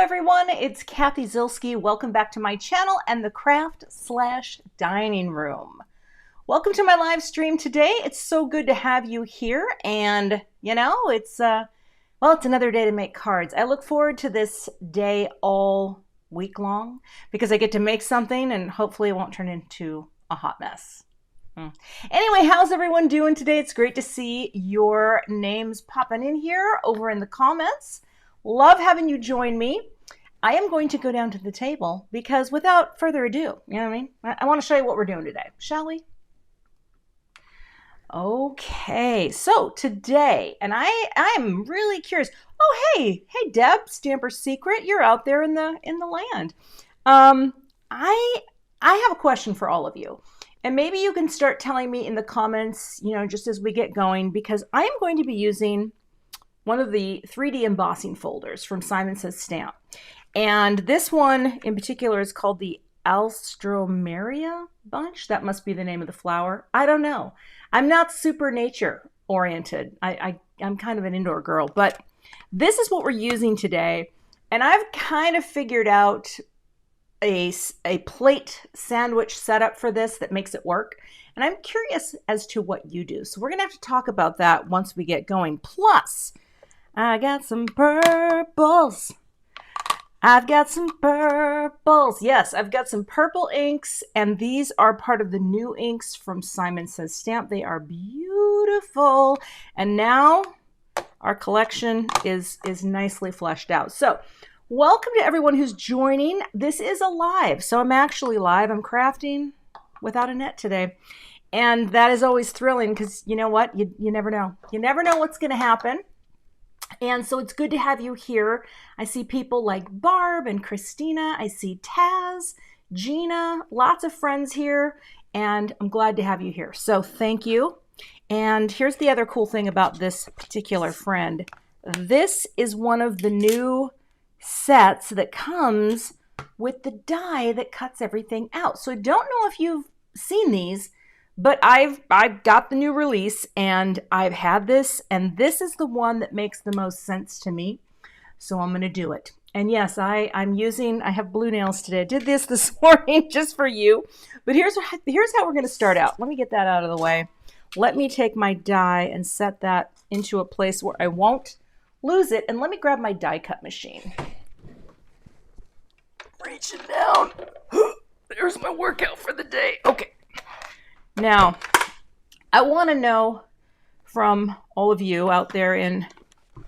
everyone, it's Cathy Zilski. Welcome back to my channel and the craft/dining room. Welcome to my live stream today. It's so good to have you here, and it's another day to make cards. I look forward to this day all week long because I get to make something and hopefully it won't turn into a hot mess. Anyway, how's everyone doing today? It's great to see your names popping in here over in the comments. Love having you join me. I am going to go down to the table because without further ado, you know what I mean? I want to show you what we're doing today, shall we? Okay, so today, and I'm really curious. Oh, hey, Deb, Stamper Secret, you're out there in the land. I have a question for all of you. And maybe you can start telling me in the comments, just as we get going, because I am going to be using one of the 3D embossing folders from Simon Says Stamp. And this one in particular is called the Alstroemeria bunch. That must be the name of the flower. I don't know. I'm not super nature oriented. I'm kind of an indoor girl, but this is what we're using today. And I've kind of figured out a plate sandwich setup for this that makes it work. And I'm curious as to what you do. So we're going to have to talk about that once we get going. Plus, I got some purples. I've got some purples. Yes, I've got some purple inks, and these are part of the new inks from Simon Says Stamp. They are beautiful. And now our collection is nicely fleshed out. So welcome to everyone who's joining. This is a live, so I'm actually live. I'm crafting without a net today. And that is always thrilling because you know what? You never know. You never know what's going to happen. And so it's good to have you here. I see people like Barb and Christina. I see Taz, Gina, lots of friends here. And I'm glad to have you here. So thank you. And here's the other cool thing about this particular friend. This is one of the new sets that comes with the die that cuts everything out. So I don't know if you've seen these, but I've got the new release and I've had this, and this is the one that makes the most sense to me. So I'm going to do it. And yes, I have blue nails today. I did this morning just for you. But here's how we're going to start out. Let me get that out of the way. Let me take my die and set that into a place where I won't lose it. And let me grab my die cut machine. Reaching down. There's my workout for the day. Okay. Now, I want to know from all of you out there in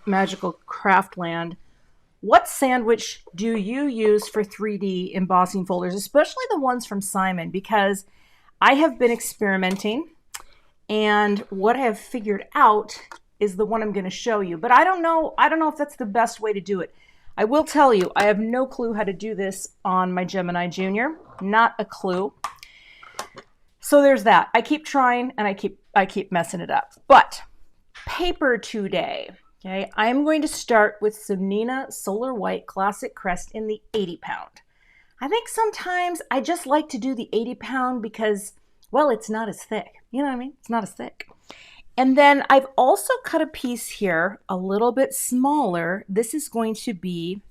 magical craft land, what sandwich do you use for 3D embossing folders, especially the ones from Simon, because I have been experimenting and what I have figured out is the one I'm going to show you, but I don't know if that's the best way to do it. I will tell you, I have no clue how to do this on my Gemini Junior, not a clue. So there's that. I keep trying and I keep messing it up. But paper today, okay? I'm going to start with some Neenah Solar White Classic Crest in the 80 pound. I think sometimes I just like to do the 80 pound because, well, it's not as thick. You know what I mean? It's not as thick. And then I've also cut a piece here a little bit smaller. This is going to be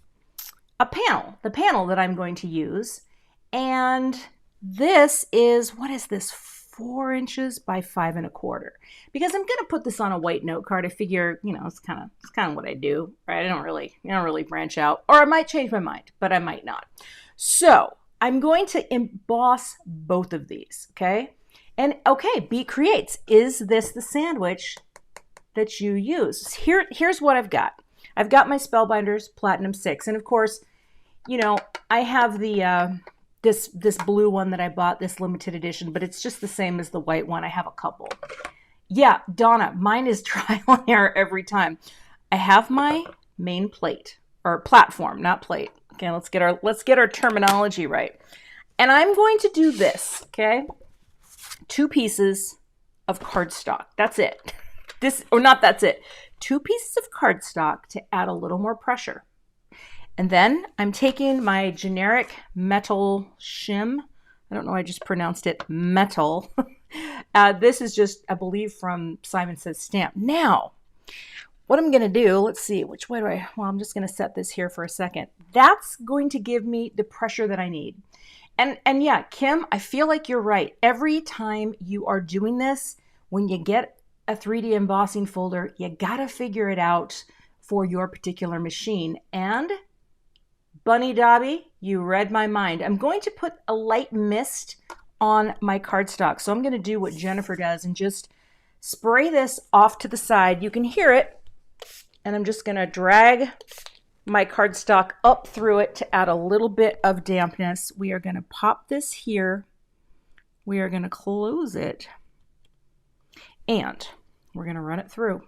a panel, the panel that I'm going to use. And this is, what is this, 4 inches by 5 1/4? Because I'm going to put this on a white note card. I figure, it's kind of what I do, right? I don't really branch out, or I might change my mind, but I might not. So I'm going to emboss both of these, okay? And okay, Bead creates. Is this the sandwich that you use? Here's what I've got. I've got my Spellbinders Platinum 6, and of course, I have the this blue one that I bought, this limited edition, but it's just the same as the white one. I have a couple. Yeah, Donna, mine is trial and error every time. I have my main plate, or platform, not plate. Okay, let's get our terminology right. And I'm going to do this, okay? 2 pieces of cardstock. That's it. That's it. 2 pieces of cardstock to add a little more pressure. And then I'm taking my generic metal shim. I don't know, I just pronounced it metal. This is just, I believe, from Simon Says Stamp. Now, what I'm going to do, let's see, which way do I, well, I'm just going to set this here for a second. That's going to give me the pressure that I need. And yeah, Kim, I feel like you're right. Every time you are doing this, when you get a 3D embossing folder, you got to figure it out for your particular machine. And Bunny Dobby, you read my mind. I'm going to put a light mist on my cardstock. So I'm going to do what Jennifer does and just spray this off to the side. You can hear it. And I'm just going to drag my cardstock up through it to add a little bit of dampness. We are going to pop this here. We are going to close it. And we're going to run it through.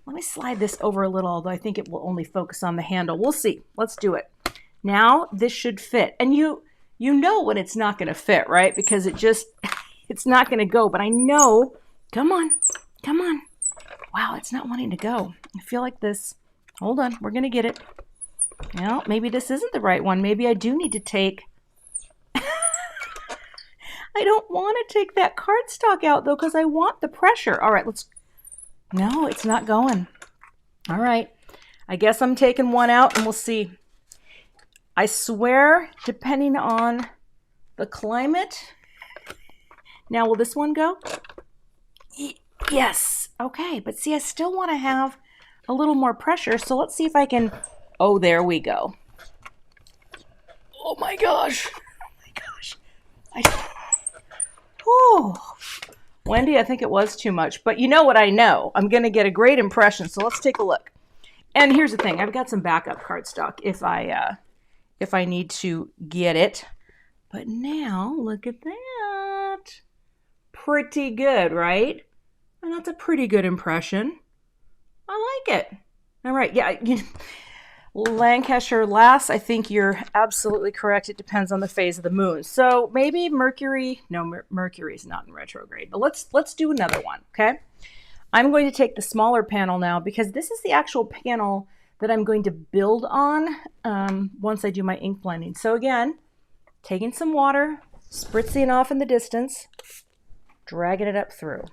Let me slide this over a little, although I think it will only focus on the handle. We'll see. Let's do it. Now this should fit. And you know when it's not going to fit, right? Because it's not going to go. But I know, come on, come on. Wow, it's not wanting to go. I feel like this, hold on, we're going to get it. Well, maybe this isn't the right one. Maybe I do need to take, I don't want to take that cardstock out though, because I want the pressure. All right, no, it's not going. All right, I guess I'm taking one out and we'll see. I swear, depending on the climate. Now, will this one go? Yes. Okay, but see, I still want to have a little more pressure. So let's see if I can, oh, there we go. Oh my gosh. Oh my gosh. Oh, Wendy, I think it was too much. But you know what I know? I'm going to get a great impression. So let's take a look. And here's the thing. I've got some backup cardstock if I need to get it. But now, look at that. Pretty good, right? And that's a pretty good impression. I like it. All right, yeah. Lancashire Lass, I think you're absolutely correct. It depends on the phase of the moon. So maybe Mercury, no, Mercury's not in retrograde. But let's do another one, okay? I'm going to take the smaller panel now because this is the actual panel that I'm going to build on once I do my ink blending. So again, taking some water, spritzing off in the distance, dragging it up through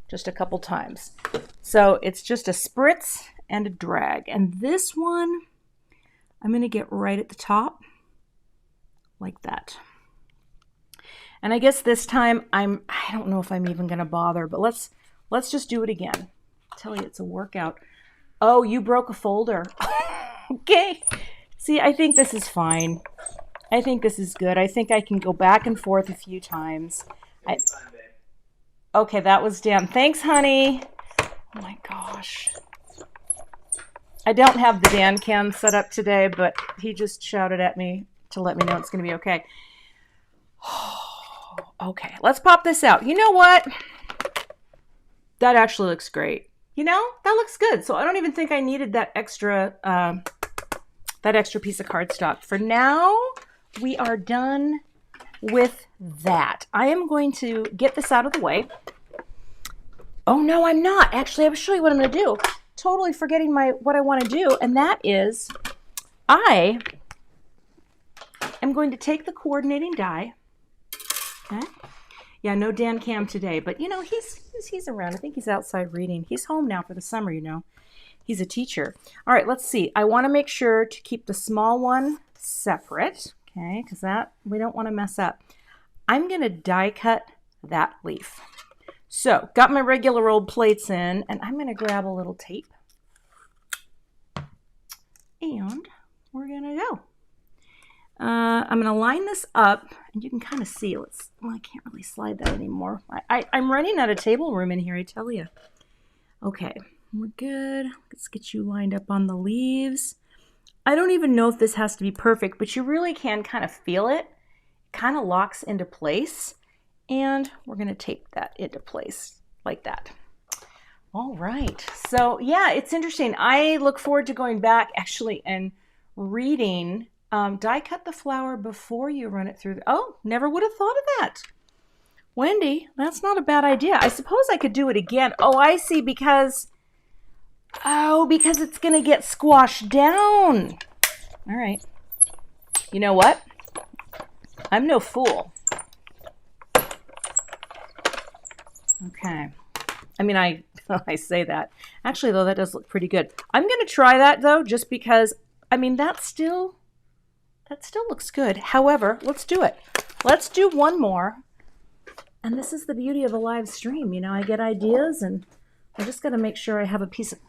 just a couple times. So it's just a spritz and a drag. And this one, I'm going to get right at the top like that. And I guess this time I don't know if I'm even going to bother, but let's just do it again. I tell you, it's a workout. Oh, you broke a folder. Okay. See, I think this is fine. I think this is good. I think I can go back and forth a few times. Okay, that was Dan. Thanks, honey. Oh my gosh. I don't have the Dan cam set up today, but he just shouted at me to let me know it's going to be okay. Okay, let's pop this out. You know what? That actually looks great. You know, that looks good. So I don't even think I needed that extra piece of cardstock. For now, we are done with that. I am going to get this out of the way. Oh no, I'm not. Actually, I will show you what I'm going to do. Totally forgetting what I want to do, and that is I am going to take the coordinating die. Okay. Yeah, no Dan Cam today, but you know, he's around. I think he's outside reading. He's home now for the summer, you know. He's a teacher. All right, let's see. I want to make sure to keep the small one separate, okay, because that we don't want to mess up. I'm going to die cut that leaf. So, got my regular old plates in, and I'm going to grab a little tape. And we're going to go. I'm going to line this up, and you can kind of see. Well, I can't really slide that anymore. I'm running out of table room in here, I tell you. Okay, we're good. Let's get you lined up on the leaves. I don't even know if this has to be perfect, but you really can kind of feel it. It kind of locks into place. And we're going to tape that into place like that. All right. So yeah, it's interesting. I look forward to going back actually and reading. Die cut the flower before you run it through. Oh, never would have thought of that. Wendy, that's not a bad idea. I suppose I could do it again. Oh, I see. Because it's going to get squashed down. All right. You know what? I'm no fool. Okay. I mean, I say that. Actually, though, that does look pretty good. I'm going to try that, though, just because, I mean, that still looks good. However, let's do it. Let's do one more. And this is the beauty of a live stream. You know, I get ideas, and I just got to make sure I have a piece of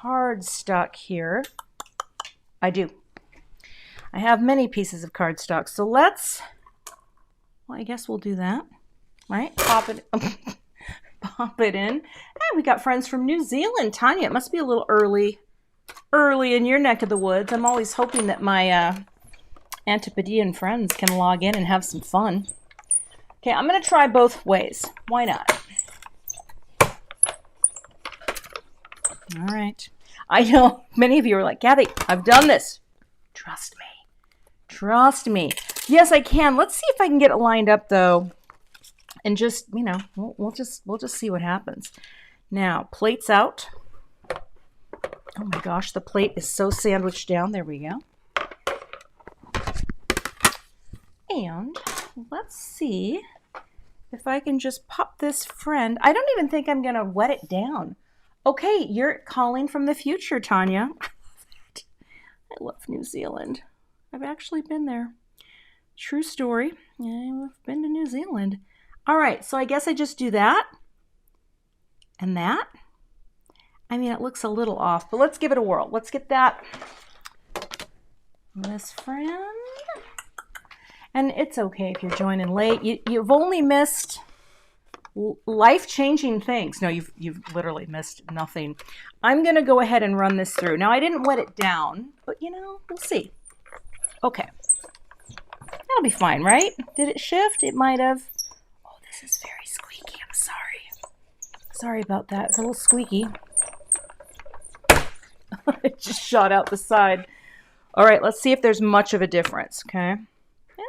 cardstock here. I do. I have many pieces of cardstock. So let's, well, I guess we'll do that. Right? Pop it in. Hey, we got friends from New Zealand. Tanya, it must be a little early in your neck of the woods. I'm always hoping that my Antipodean friends can log in and have some fun. Okay, I'm going to try both ways. Why not? All right. I know many of you are like, Cathy, I've done this. Trust me. Trust me. Yes, I can. Let's see if I can get it lined up, though. And just, you know, we'll just see what happens. Now, plate's out. Oh my gosh, the plate is so sandwiched down. There we go. And let's see if I can just pop this friend. I don't even think I'm going to wet it down. Okay, you're calling from the future, Tanya. I love New Zealand. I've actually been there. True story. I've been to New Zealand. All right, so I guess I just do that and that. I mean, it looks a little off, but let's give it a whirl. Let's get that. This friend. And it's okay if you're joining late. You've only missed life-changing things. No, you've literally missed nothing. I'm going to go ahead and run this through. Now, I didn't wet it down, but, you know, we'll see. Okay. That'll be fine, right? Did it shift? It might have. This is very squeaky. I'm sorry. Sorry about that. It's a little squeaky. It just shot out the side. All right, let's see if there's much of a difference, okay? Yeah,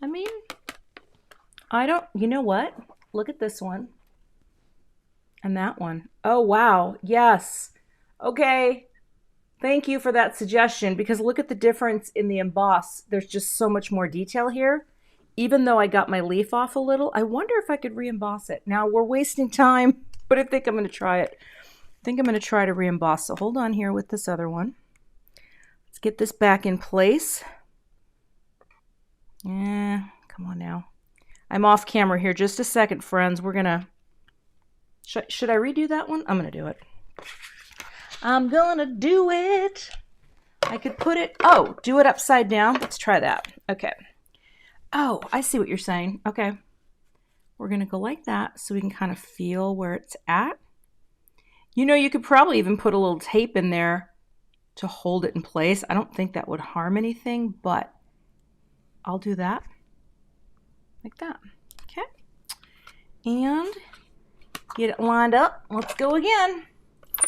I mean, you know what? Look at this one. And that one. Oh, wow. Yes. Okay. Thank you for that suggestion, because look at the difference in the emboss. There's just so much more detail here. Even though I got my leaf off a little, I wonder if I could re-emboss it. Now, we're wasting time, but I think I'm going to try it. I think I'm going to try to re-emboss. So hold on here with this other one. Let's get this back in place. Yeah, come on now. I'm off camera here. Just a second, friends. We're going to... Should I redo that one? I'm going to do it. I'm going to do it. I could put it... Oh, do it upside down. Let's try that. Okay. Oh, I see what you're saying. Okay. We're going to go like that so we can kind of feel where it's at. You know, you could probably even put a little tape in there to hold it in place. I don't think that would harm anything, but I'll do that. Like that. Okay. And get it lined up. Let's go again.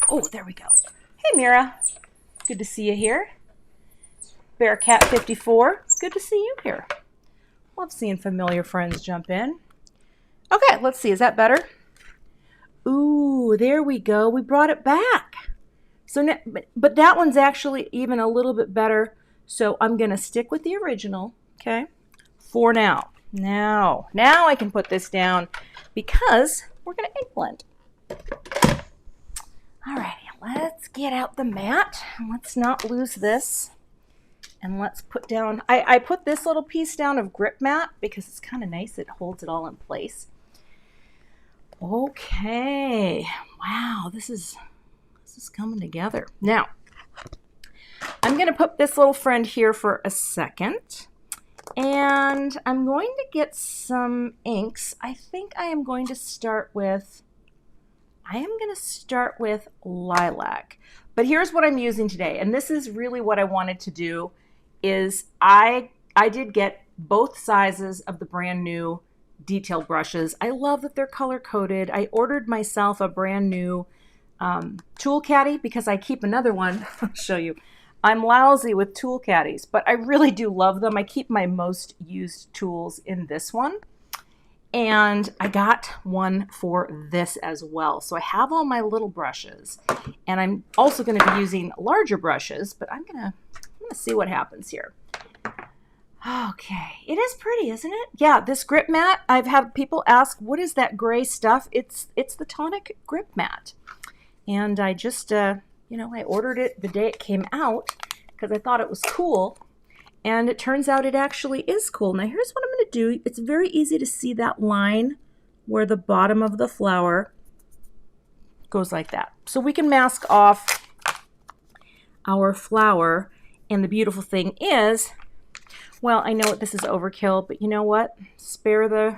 Oh, there we go. Hey, Mira. Good to see you here. Bearcat54. Good to see you here. Love seeing familiar friends jump in. Okay, let's see. Is that better? Ooh, there we go. We brought it back. So, but that one's actually even a little bit better. So I'm going to stick with the original, okay, for now. Now I can put this down because we're going to ink blend. All right, let's get out the mat. Let's not lose this. And let's put down, I put this little piece down of grip mat because it's kind of nice. It holds it all in place. Okay. Wow, this is coming together. Now, I'm going to put this little friend here for a second. And I'm going to get some inks. I think I am going to start with Lilac. But here's what I'm using today. And this is really what I wanted to do. Is I did get both sizes of the brand new detail brushes. I love that they're color coded. I ordered myself a brand new tool caddy because I keep another one. I'll show you. I'm lousy with tool caddies, but I really do love them. I keep my most used tools in this one. And I got one for this as well. So I have all my little brushes, and I'm also going to be using larger brushes, but I'm going to see what happens here. Okay, it is pretty, isn't it? Yeah, this grip mat, I've had people ask, what is that gray stuff? It's the tonic grip mat. And I just, you know, I ordered it the day it came out because I thought it was cool. And it turns out it actually is cool. Now here's what I'm going to do. It's very easy to see that line where the bottom of the flower goes like that. So we can mask off our flower. And the beautiful thing is, well, I know this is overkill, but you know what? Spare the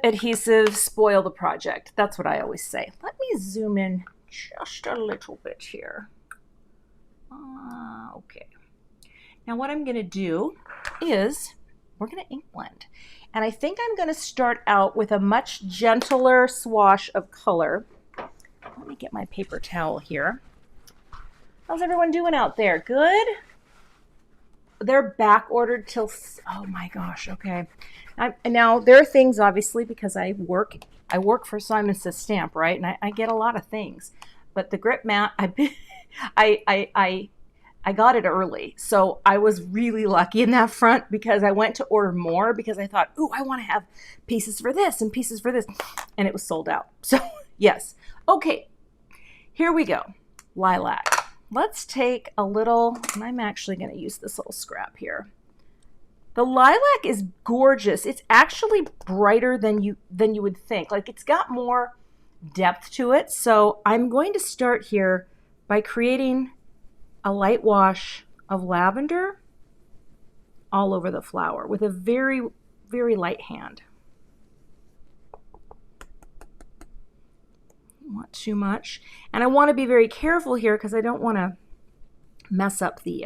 adhesive, spoil the project. That's what I always say. Let me zoom in just a little bit here. Okay. Now what I'm going to do is we're going to ink blend. And I think I'm going to start out with a much gentler swash of color. Let me get my paper towel here. How's everyone doing out there? Good? They're back ordered till, oh my gosh, okay. Now there are things, obviously, because I work for Simon Says Stamp, right? And I get a lot of things. But the grip mat, I got it early. So I was really lucky in that front because I went to order more because I thought, ooh, I want to have pieces for this and pieces for this. And it was sold out. So yes. Okay, here we go. Lilac. Let's take a little, and I'm actually going to use this little scrap here. The lilac is gorgeous. It's actually brighter than you would think. Like, it's got more depth to it. So I'm going to start here by creating a light wash of lavender all over the flower with a very, very light hand. Not too much. And I want to be very careful here because I don't want to mess up the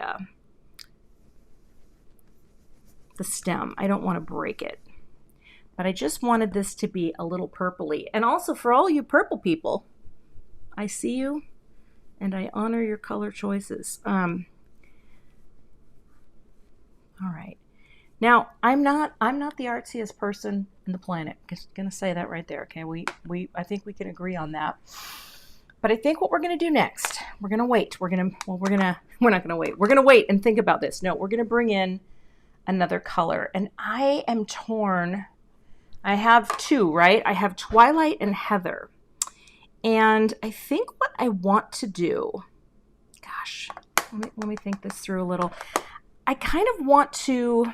stem. I don't want to break it. But I just wanted this to be a little purpley. And also for all you purple people, I see you and I honor your color choices. All right. Now, I'm not the artsiest person in the planet. Just gonna say that right there. Okay, I think we can agree on that. But I think what we're gonna do next, we're gonna wait. We're not gonna wait. We're gonna wait and think about this. No, we're gonna bring in another color. And I am torn. I have two, right? I have Twilight and Heather. And I think what I want to do, gosh, let me think this through a little. I kind of want to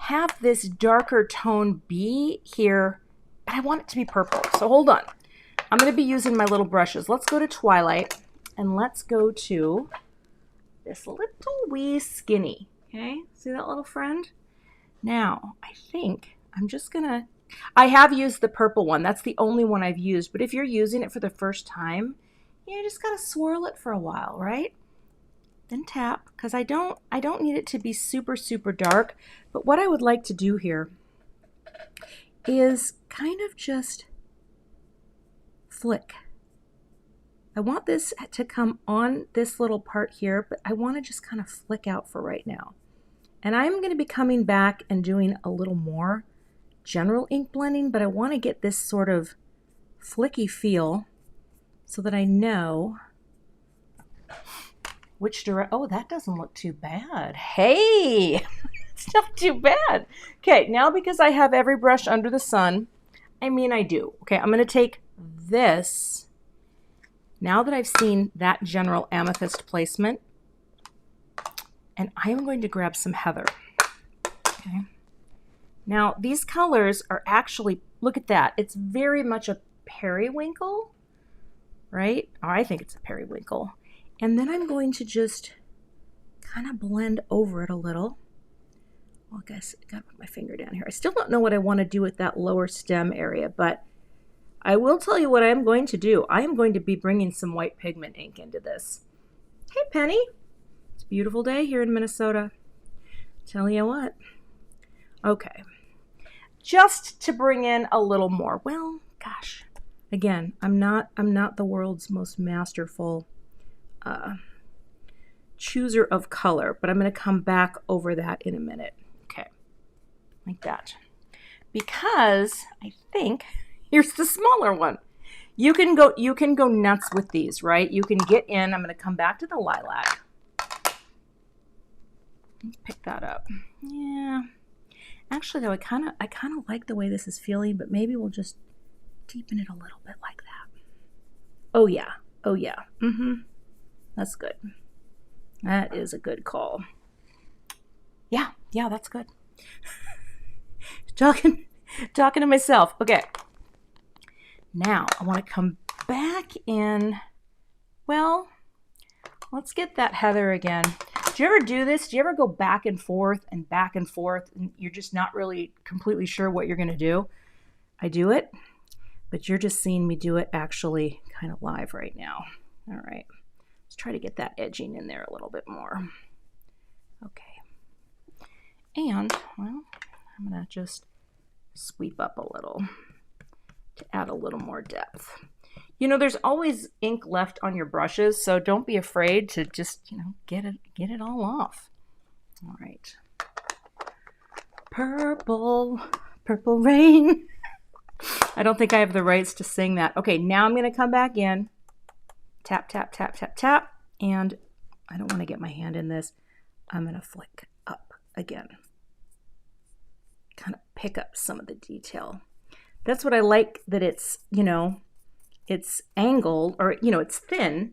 have this darker tone be here, but I want it to be purple. So hold on. I'm going to be using my little brushes. Let's go to Twilight and let's go to this little wee skinny. Okay, see that little friend? Now, I think I'm just going to, I have used the purple one. That's the only one I've used. But if you're using it for the first time, you just got to swirl it for a while, right? Then tap, because I don't need it to be super, super dark. But what I would like to do here is kind of just flick. I want this to come on this little part here, but I want to just kind of flick out for right now. And I'm going to be coming back and doing a little more general ink blending, but I want to get this sort of flicky feel so that I know which direction. Oh, that doesn't look too bad. Hey, it's not too bad. Okay, now because I have every brush under the sun, I mean I do. Okay, I'm going to take this. Now that I've seen that general amethyst placement, and I am going to grab some Heather. Okay. Now, these colors are actually, look at that. It's very much a periwinkle, right? Or I think it's a periwinkle. And then I'm going to just kind of blend over it a little. Well, I guess I got to put my finger down here. I still don't know what I want to do with that lower stem area, but I will tell you what I am going to do. I am going to be bringing some white pigment ink into this. Hey, Penny. It's a beautiful day here in Minnesota. Tell you what. Okay. Just to bring in a little more. Well, gosh. Again, I'm not the world's most masterful chooser of color, but I'm going to come back over that in a minute. Okay. Like that. Because I think here's the smaller one. You can go nuts with these, right? You can get in. I'm going to come back to the lilac. Let's pick that up. Yeah. Actually, though, I kind of like the way this is feeling, but maybe we'll just deepen it a little bit like that. Oh yeah. Oh yeah. That's good. That is a good call. Yeah, that's good. Talking to myself. Okay. Now I want to come back in. Well, let's get that heather again. Do you ever do this? Do you ever go back and forth and you're just not really completely sure what you're going to do? I do it, but you're just seeing me do it actually kind of live right now. All right. Let's try to get that edging in there a little bit more. Okay. And, well, I'm going to just sweep up a little to add a little more depth. You know, there's always ink left on your brushes, so don't be afraid to just, get it all off. All right. Purple rain. I don't think I have the rights to sing that. Okay, now I'm going to come back in. Tap, tap, tap, tap, tap. And I don't want to get my hand in this. I'm going to flick up again. Kind of pick up some of the detail. That's what I like, that it's, it's angled, or, it's thin,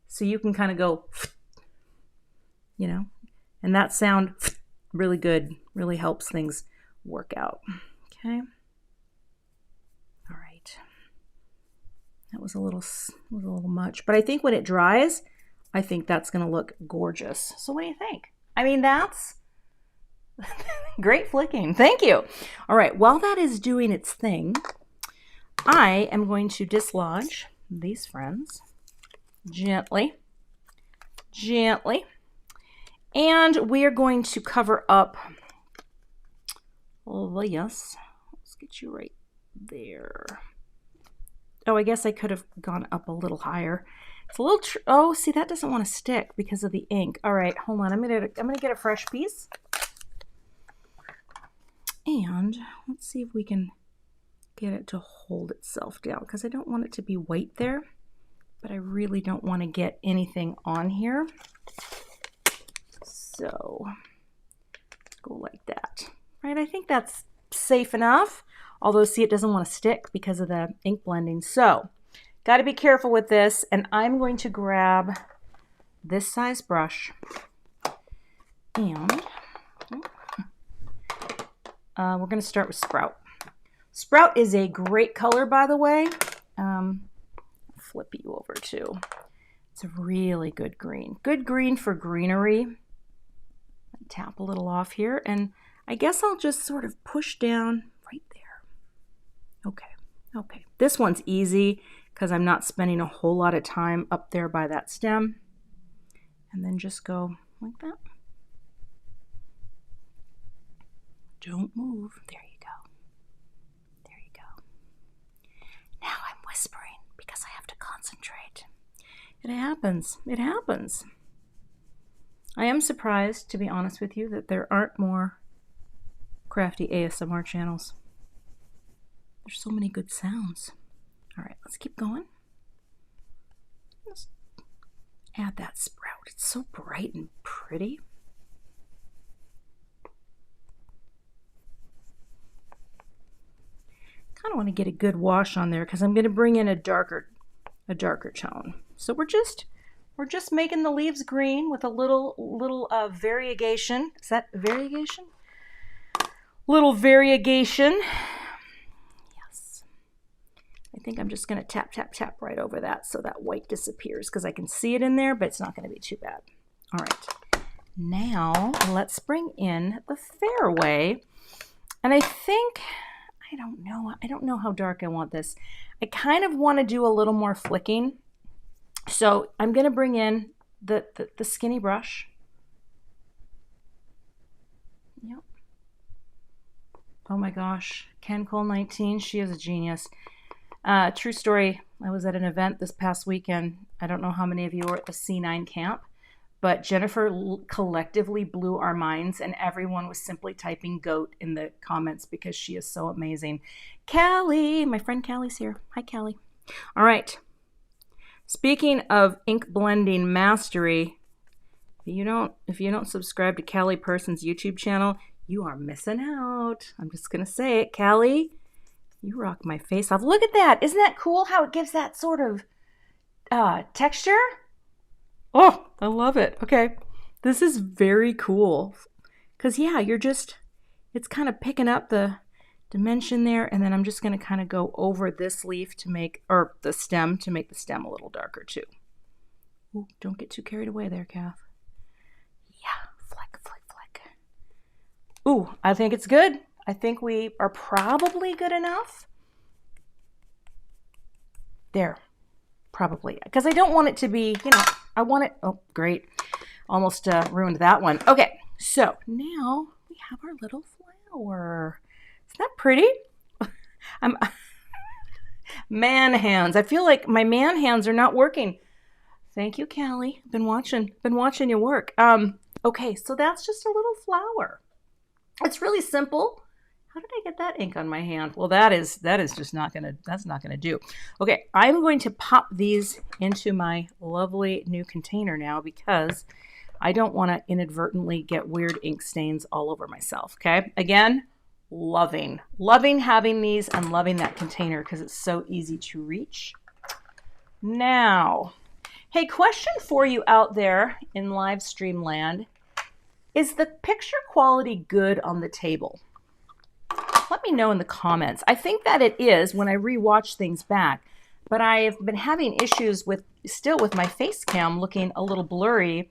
so you can kind of go, and that sound really good, really helps things work out. Okay. All right. That was a little much, but I think when it dries, I think that's going to look gorgeous. So what do you think? I mean, that's great flicking. Thank you. All right. While that is doing its thing, I am going to dislodge these friends gently, and we are going to cover up. Oh, yes. Let's get you right there. Oh, I guess I could have gone up a little higher. It's a little. Oh, see, that doesn't want to stick because of the ink. All right, hold on. I'm gonna get a fresh piece, and let's see if we can get it to hold itself down, because I don't want it to be white there, but I really don't want to get anything on here. So go like that. Right, I think that's safe enough. Although, see, it doesn't want to stick because of the ink blending. So, got to be careful with this. And I'm going to grab this size brush. And we're going to start with Sprout. Sprout is a great color, by the way. I'll flip you over too. It's a really good green. Good green for greenery. Tap a little off here. And I guess I'll just sort of push down right there. Okay. This one's easy because I'm not spending a whole lot of time up there by that stem. And then just go like that. Don't move. There you go. There you go. Now I'm whispering because I have to concentrate. It happens. It happens. I am surprised, to be honest with you, that there aren't more crafty ASMR channels. There's so many good sounds. All right, let's keep going. Let's add that sprout. It's so bright and pretty. Kind of want to get a good wash on there because I'm going to bring in a darker tone. So we're just making the leaves green with a little variegation. Is that variegation? Little variegation. Yes. I think I'm just going to tap, tap, tap right over that so that white disappears because I can see it in there, but it's not going to be too bad. All right. Now let's bring in the Fairway. And I think, I don't know how dark I want this. I kind of want to do a little more flicking. So I'm going to bring in the skinny brush. Yep. Oh my gosh, Ken Cole 19, she is a genius. True story, I was at an event this past weekend. I don't know how many of you were at the C9 camp, but Jennifer collectively blew our minds, and everyone was simply typing GOAT in the comments because she is so amazing. Callie, my friend Callie's here. Hi, Callie. All right. Speaking of ink blending mastery, if you don't subscribe to Callie Person's YouTube channel, you are missing out. I'm just going to say it. Callie, you rock my face off. Look at that. Isn't that cool how it gives that sort of texture. Oh, I love it. Okay. This is very cool. Because, yeah, it's kind of picking up the dimension there. And then I'm just going to kind of go over this leaf to make, or the stem to make the stem a little darker too. Ooh, don't get too carried away there, Kath. Yeah, fleck, fleck, fleck. Ooh, I think it's good. I think we are probably good enough. There, probably. Because I don't want it to be, I want it, oh, great. Almost ruined that one. Okay, so now we have our little flower. Isn't that pretty? Man hands. I feel like my man hands are not working. Thank you, Callie. Been watching you work. Okay, so that's just a little flower. It's really simple. How did I get that ink on my hand? Well, that is just not gonna do. Okay, I'm going to pop these into my lovely new container now because I don't want to inadvertently get weird ink stains all over myself. Okay, again, loving having these and loving that container because it's so easy to reach. Now, hey, question for you out there in live stream land. Is the picture quality good on the table? Let me know in the comments. I think that it is when I rewatch things back, but I've been having issues with my face cam looking a little blurry,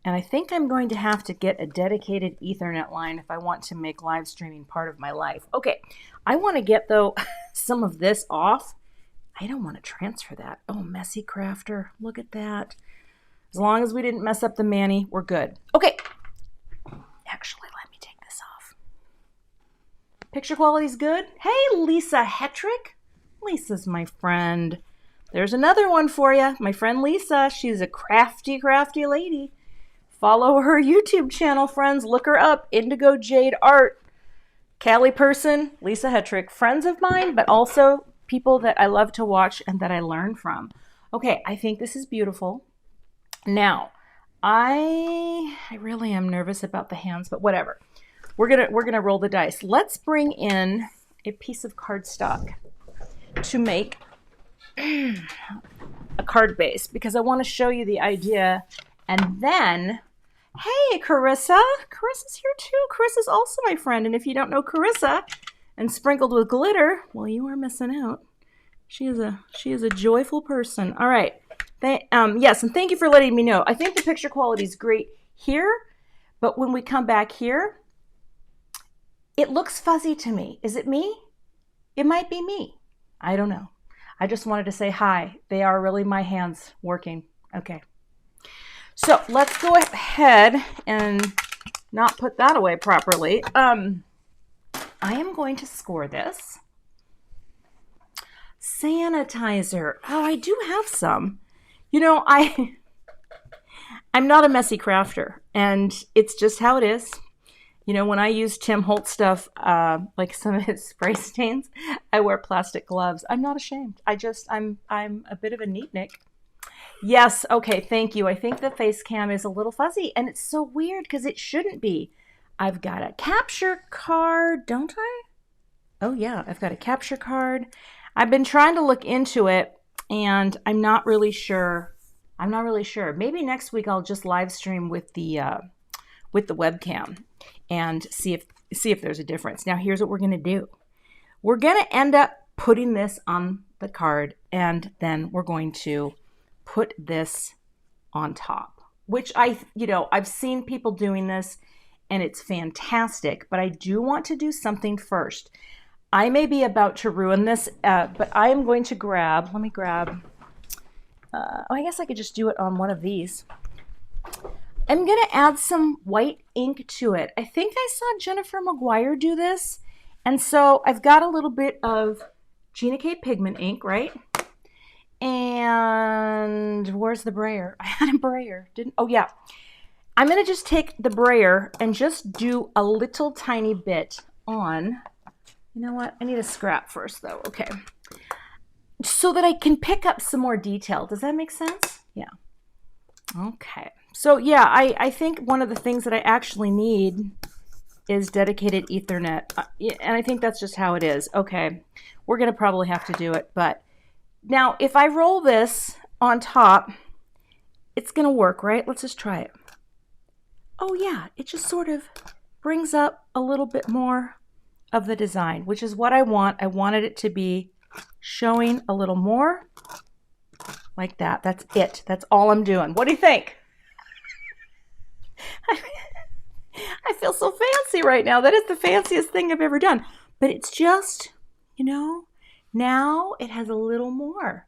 and I think I'm going to have to get a dedicated Ethernet line if I want to make live streaming part of my life. Okay, I want to get, though, some of this off. I don't want to transfer that. Oh, messy crafter. Look at that. As long as we didn't mess up the mani, we're good. Okay. Actually, let me take this off. Picture quality's good. Hey, Lisa Hetrick. Lisa's my friend. There's another one for you. My friend Lisa. She's a crafty lady. Follow her YouTube channel, friends. Look her up. Indigo Jade Art. Callie person, Lisa Hetrick. Friends of mine, but also people that I love to watch and that I learn from. Okay, I think this is beautiful. Now, I really am nervous about the hands, but whatever. We're gonna roll the dice. Let's bring in a piece of cardstock to make a card base because I want to show you the idea. And then, hey, Carissa. Carissa's here too. Carissa's also my friend. And if you don't know Carissa and sprinkled with glitter, well, you are missing out. She is a joyful person. All right. Yes, and thank you for letting me know. I think the picture quality is great here, but when we come back here, it looks fuzzy to me. Is it me? It might be me. I don't know. I just wanted to say hi. They are really my hands working. Okay. So let's go ahead and not put that away properly. I am going to score this. Sanitizer. Oh, I do have some. I'm not a messy crafter, and it's just how it is. When I use Tim Holtz stuff, like some of his spray stains, I wear plastic gloves. I'm not ashamed. I'm a bit of a neatnik. Yes, okay, thank you. I think the face cam is a little fuzzy, and it's so weird because it shouldn't be. I've got a capture card, don't I? Oh yeah, I've got a capture card. I've been trying to look into it, and I'm not really sure. Maybe next week I'll just live stream with the webcam and see if there's a difference. Now here's what we're gonna do. We're gonna end up putting this on the card, and then we're going to put this on top, which I've seen people doing this, and it's fantastic. But I do want to do something first. I may be about to ruin this, but I am going to grab, let me grab, I guess I could just do it on one of these. I'm going to add some white ink to it. I think I saw Jennifer McGuire do this. And so I've got a little bit of Gina K pigment ink, right? And where's the brayer? I had a brayer, oh yeah. I'm going to just take the brayer and just do a little tiny bit on, you know what? I need a scrap first though, okay. So that I can pick up some more detail. Does that make sense? Yeah. Okay. So yeah, I think one of the things that I actually need is dedicated Ethernet. And I think that's just how it is. Okay. We're going to probably have to do it. But now if I roll this, on top, it's going to work, right? Let's just try it. Oh yeah, it just sort of brings up a little bit more of the design, which is what I want. I wanted it to be showing a little more like that. That's it. That's all I'm doing. What do you think? I feel so fancy right now. That is the fanciest thing I've ever done. But it's just, you know, now it has a little more.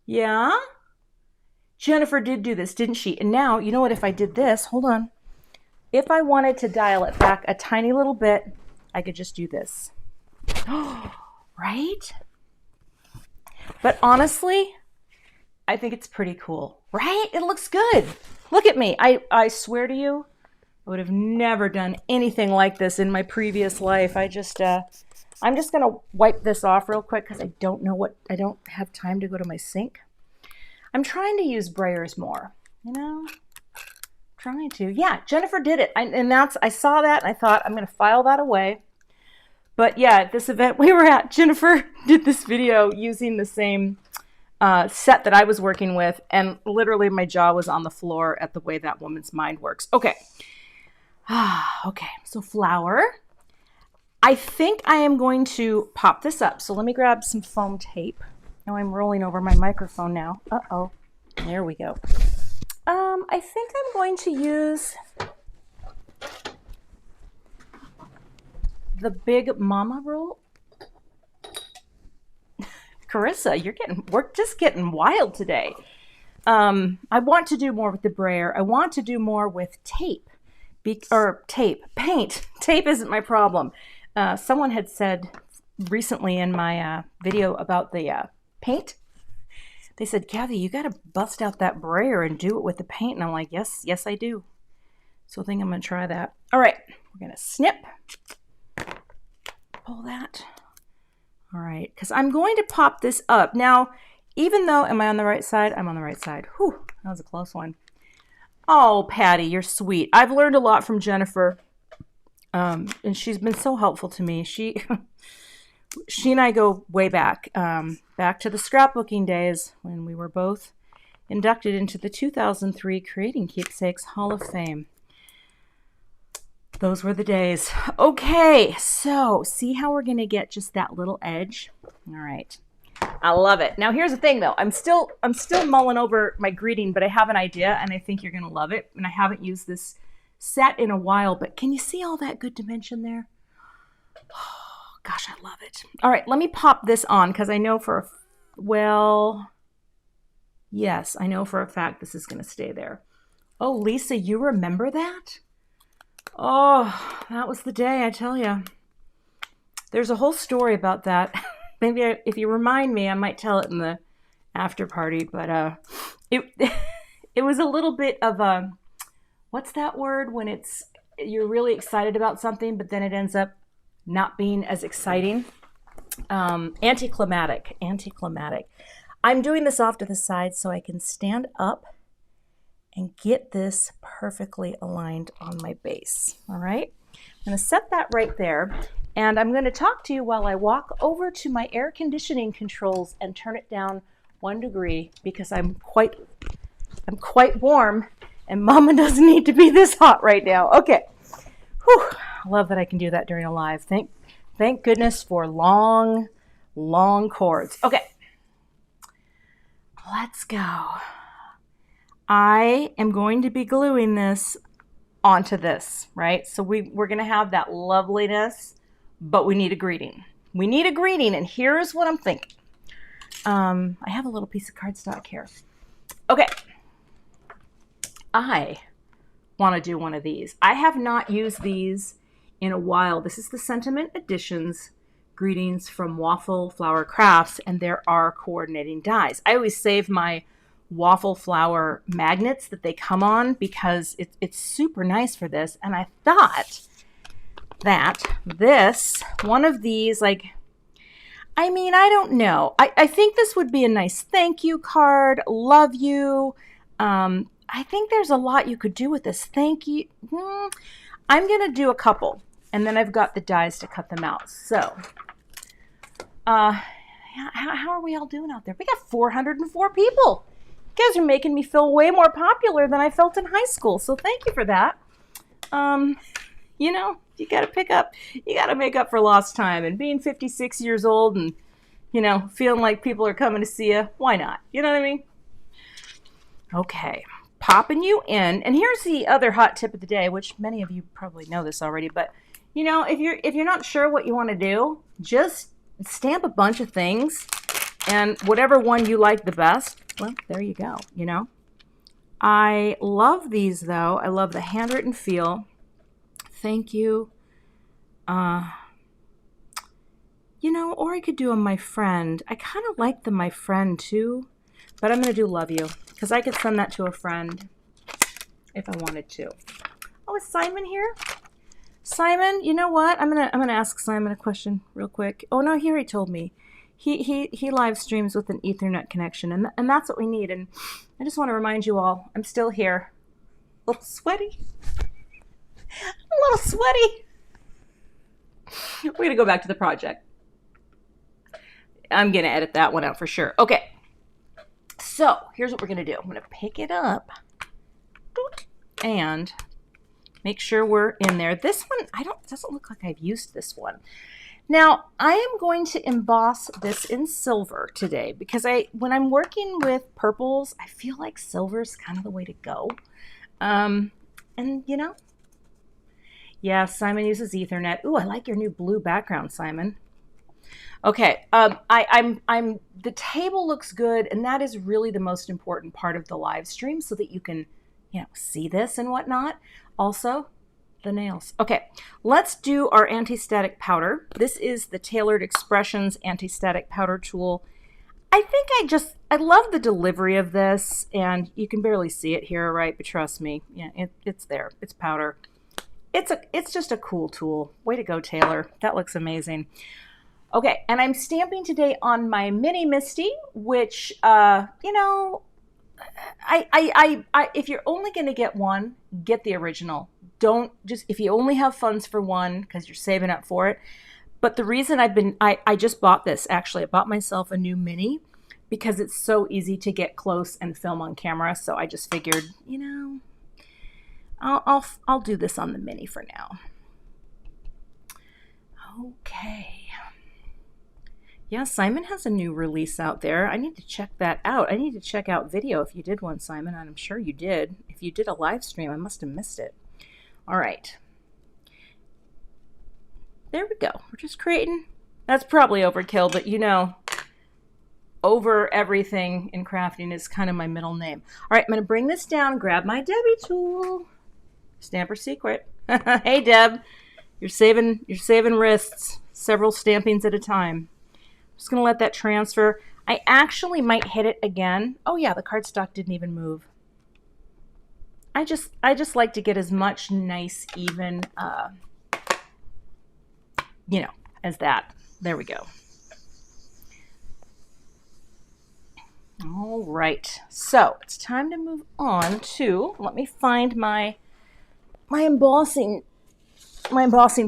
Yeah? Jennifer did do this, didn't she? And now, you know what, if I did this, hold on. If I wanted to dial it back a tiny little bit, I could just do this. Right? But honestly, I think it's pretty cool, right? It looks good. Look at me. I swear to you, I would have never done anything like this in my previous life. I'm just going to wipe this off real quick because I don't have time to go to my sink. I'm trying to use Brayers more, you know, trying to. Yeah, Jennifer did it. I saw that and I thought I'm going to file that away. But yeah, at this event we were at, Jennifer did this video using the same set that I was working with, and literally my jaw was on the floor at the way that woman's mind works. Okay. Okay, so flower. I think I am going to pop this up. So let me grab some foam tape. Now I'm rolling over my microphone now. Uh-oh. There we go. I think I'm going to use the Big Mama roll. Carissa, we're just getting wild today. I want to do more with the Brayer. I want to do more with tape. Paint. Tape isn't my problem. Someone had said recently in my video about the paint, they said, Cathy, you got to bust out that Brayer and do it with the paint. And I'm like, yes, I do. So I think I'm going to try that. All right, we're going to snip. Pull that. All right, because I'm going to pop this up. Now, even though, am I on the right side? I'm on the right side. Whew, that was a close one. Oh, Patty, you're sweet. I've learned a lot from Jennifer, and she's been so helpful to me. She and I go way back, back to the scrapbooking days when we were both inducted into the 2003 Creating Keepsakes Hall of Fame. Those were the days. Okay, so see how we're going to get just that little edge? All right. I love it. Now here's the thing though. I'm still mulling over my greeting, but I have an idea and I think you're going to love it. And I haven't used this set in a while, but can you see all that good dimension there? Oh, gosh, I love it. All right, let me pop this on because I know yes, I know for a fact this is going to stay there. Oh, Lisa, you remember that? Oh, that was the day, I tell you. There's a whole story about that. Maybe if you remind me, I might tell it in the after party. But it was a little bit of a, what's that word when you're really excited about something, but then it ends up not being as exciting? Anticlimactic. I'm doing this off to the side so I can stand up and get this perfectly aligned on my base. All right, I'm going to set that right there, and I'm going to talk to you while I walk over to my air conditioning controls and turn it down 1 degree because I'm quite warm, and Mama doesn't need to be this hot right now. Okay, whew. I love that I can do that during a live. Thank goodness for long cords. Okay, let's go. I am going to be gluing this onto this, right? So we're going to have that loveliness, but we need a greeting. We need a greeting, and here's what I'm thinking. I have a little piece of cardstock here. Okay. I want to do one of these. I have not used these in a while. This is the Sentiment Editions Greetings from Waffle Flower Crafts, and there are coordinating dies. I always save my waffle flower magnets that they come on because it's super nice for this. And I thought that one of these, like, I mean, I don't know. I think this would be a nice thank you card. Love you. I think there's a lot you could do with this. Thank you. I'm going to do a couple, and then I've got the dies to cut them out. So, how are we all doing out there? We got 404 people guys are making me feel way more popular than I felt in high school. So thank you for that. You know, you got to pick up, you got to make up for lost time. And being 56 years old and, you know, feeling like people are coming to see you, why not? You know what I mean? Okay, popping you in. And here's the other hot tip of the day, which many of you probably know this already, but you know, if you're not sure what you want to do, just stamp a bunch of things, and whatever one you like the best, well, there you go, you know. I love these though. I love the handwritten feel. Thank you. You know, or I could do a my friend. I kind of like the my friend too, but I'm going to do love you because I could send that to a friend if I wanted to. Oh, is Simon here? Simon, you know what? I'm gonna ask Simon a question real quick. Oh no, he already told me. He live streams with an Ethernet connection, and that's what we need. And I just want to remind you all, I'm still here. A little sweaty. A little sweaty. We're gonna go back to the project. I'm gonna edit that one out for sure. Okay. So here's what we're gonna do. I'm gonna pick it up and make sure we're in there. This one, doesn't look like I've used this one. Now, I am going to emboss this in silver today because when I'm working with purples, I feel like silver's kind of the way to go. And you know, yeah, Simon uses Ethernet. Ooh, I like your new blue background, Simon. Okay, the table looks good, and that is really the most important part of the live stream so that you can, you know, see this and whatnot. Also, the nails. Okay, let's do our anti-static powder. This is the Tailored Expressions anti-static powder tool. I think I love the delivery of this, and you can barely see it here, right? But trust me, yeah, it's there. It's powder. It's just a cool tool. Way to go, Taylor. That looks amazing. Okay, and I'm stamping today on my Mini Misty, which, you know, if you're only going to get one, get the original. Don't just, if you only have funds for one, because you're saving up for it. But the reason I just bought this, actually, I bought myself a new Mini because it's so easy to get close and film on camera. So I just figured, you know, I'll do this on the Mini for now. Okay. Yeah, Simon has a new release out there. I need to check that out. I need to check out video if you did one, Simon, and I'm sure you did. If you did a live stream, I must have missed it. All right. There we go. We're just creating. That's probably overkill, but you know, over everything in crafting is kind of my middle name. All right, I'm going to bring this down, grab my Debbie tool. Stamper secret. Hey, Deb. You're saving wrists, several stampings at a time. Just gonna let that transfer. I actually might hit it again. Oh yeah, the cardstock didn't even move. I just like to get as much nice, even, you know, as that. There we go. All right, so it's time to move on to, let me find my embossing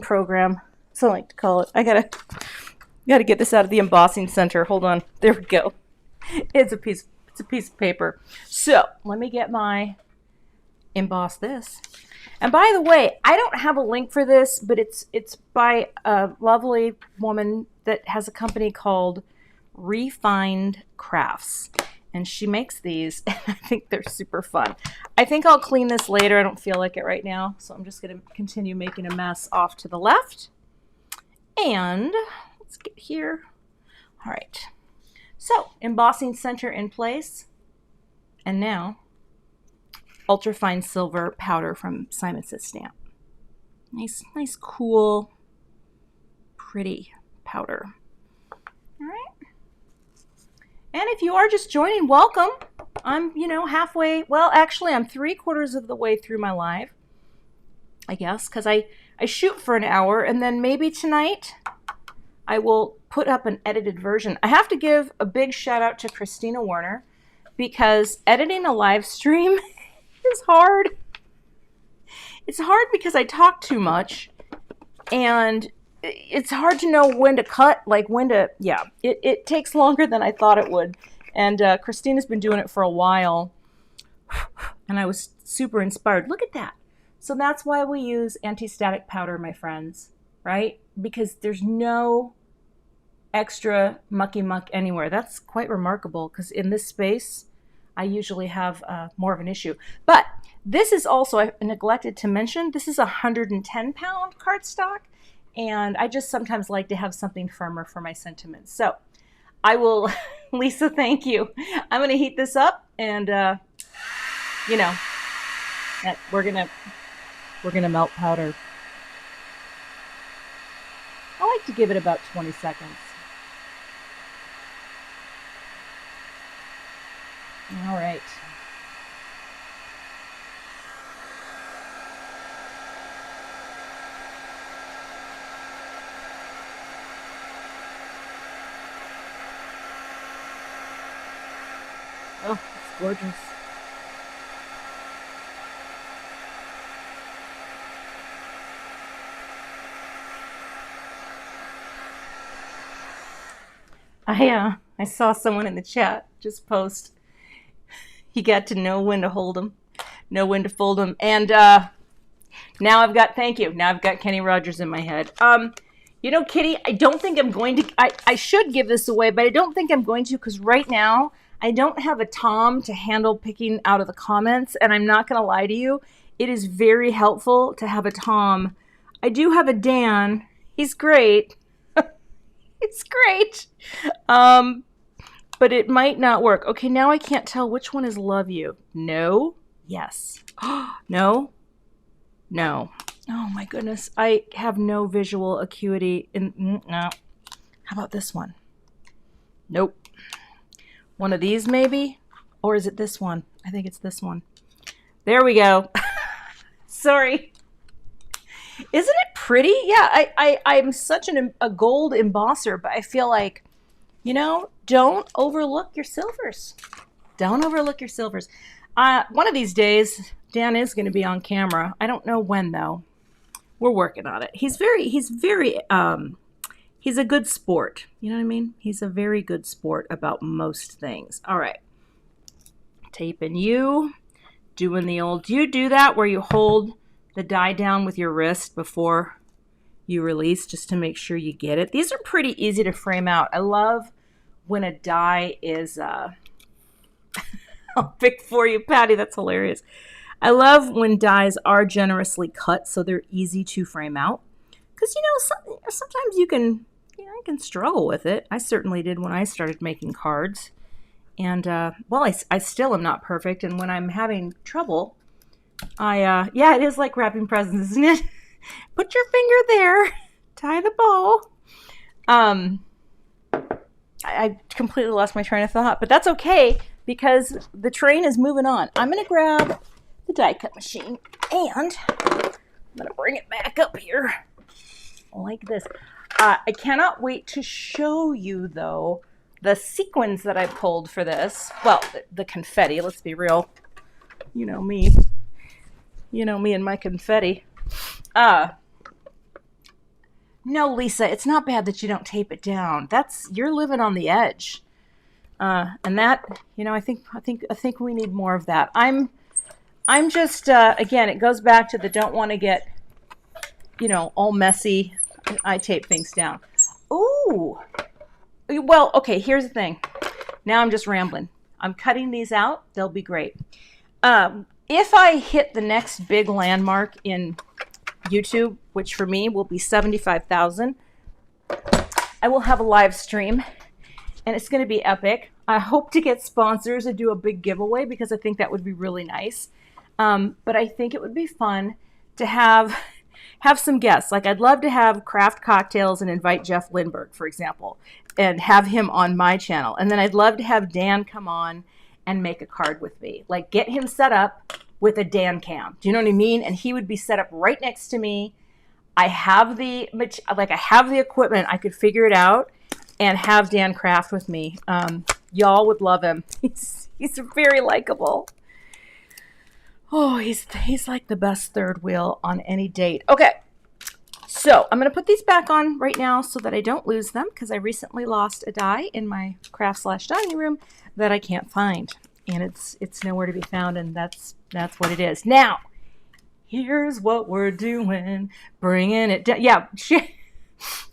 program, so I like to call it. I gotta get this out of the embossing center. Hold on. There we go. It's a piece of paper. So let me get my emboss this. And by the way, I don't have a link for this, but it's by a lovely woman that has a company called Refined Crafts. And she makes these, and I think they're super fun. I think I'll clean this later. I don't feel like it right now. So I'm just gonna continue making a mess off to the left. And let's get here. All right. So embossing center in place. And now ultrafine silver powder from Simon Says Stamp. Nice, cool, pretty powder. All right. And if you are just joining, welcome. I'm, you know, halfway. Well, actually, I'm 3/4 of the way through my live, I guess, because I shoot for an hour, and then maybe tonight I will put up an edited version. I have to give a big shout out to Christina Warner, because editing a live stream is hard. It's hard because I talk too much, and it's hard to know when to cut, like when to, yeah, it takes longer than I thought it would. And Christina's been doing it for a while, and I was super inspired. Look at that. So that's why we use anti-static powder, my friends, right? Because there's no extra mucky muck anywhere. That's quite remarkable, because in this space, I usually have more of an issue. But this is also, I neglected to mention, this is a 110-pound cardstock, and I just sometimes like to have something firmer for my sentiments. So I will, Lisa, thank you. I'm going to heat this up, and you know, we're gonna melt powder. I like to give it about 20 seconds. All right. Oh, it's gorgeous. I saw someone in the chat just post, you got to know when to hold them, know when to fold them. And now I've got, thank you, now I've got Kenny Rogers in my head. You know, Kitty, I don't think I'm going to, I should give this away, but I don't think I'm going to, because right now I don't have a Tom to handle picking out of the comments, and I'm not going to lie to you, it is very helpful to have a Tom. I do have a Dan, he's great. It's great. But it might not work. Okay, now I can't tell which one is love you. No? Yes. No? No. Oh my goodness. I have no visual acuity. No. How about this one? Nope. One of these maybe? Or is it this one? I think it's this one. There we go. Sorry. Isn't it pretty? Yeah, I'm such a gold embosser, but I feel like, you know, don't overlook your silvers. Don't overlook your silvers. One of these days, Dan is going to be on camera. I don't know when, though. We're working on it. He's a good sport. You know what I mean? He's a very good sport about most things. All right. Taping you. Doing the old, do you do that where you hold the die down with your wrist before you release, just to make sure you get it? These are pretty easy to frame out. I love when a die is, I'll pick for you, Patty, that's hilarious. I love when dies are generously cut so they're easy to frame out. Because, you know, sometimes you can struggle with it. I certainly did when I started making cards. And, well, I still am not perfect. And when I'm having trouble, yeah, it is like wrapping presents, isn't it? Put your finger there, tie the bow. I completely lost my train of thought, but that's okay because the train is moving on. I'm going to grab the die cut machine and I'm going to bring it back up here like this. I cannot wait to show you, though, the sequins that I pulled for this. Well, the confetti, let's be real. You know me. You know me and my confetti. No, Lisa, it's not bad that you don't tape it down. You're living on the edge. And that, you know, I think we need more of that. I'm just, again, it goes back to the don't want to get, you know, all messy. I tape things down. Ooh. Well, okay, here's the thing. Now I'm just rambling. I'm cutting these out. They'll be great. If I hit the next big landmark in YouTube, which for me will be 75,000, I will have a live stream, and it's going to be epic. I hope to get sponsors and do a big giveaway because I think that would be really nice. But I think it would be fun to have some guests. Like, I'd love to have craft cocktails and invite Jeff Lindbergh, for example, and have him on my channel. And then I'd love to have Dan come on and make a card with me. Like, get him set up with a Dan cam. Do you know what I mean? And he would be set up right next to me. I have the equipment. I could figure it out and have Dan craft with me. Y'all would love him. He's very likable. Oh, he's like the best third wheel on any date. Okay, So I'm going to put these back on right now so that I don't lose them, because I recently lost a die in my craft/dining room that I can't find, and it's nowhere to be found, and that's what it is. Now, here's what we're doing, bringing it down. Yeah,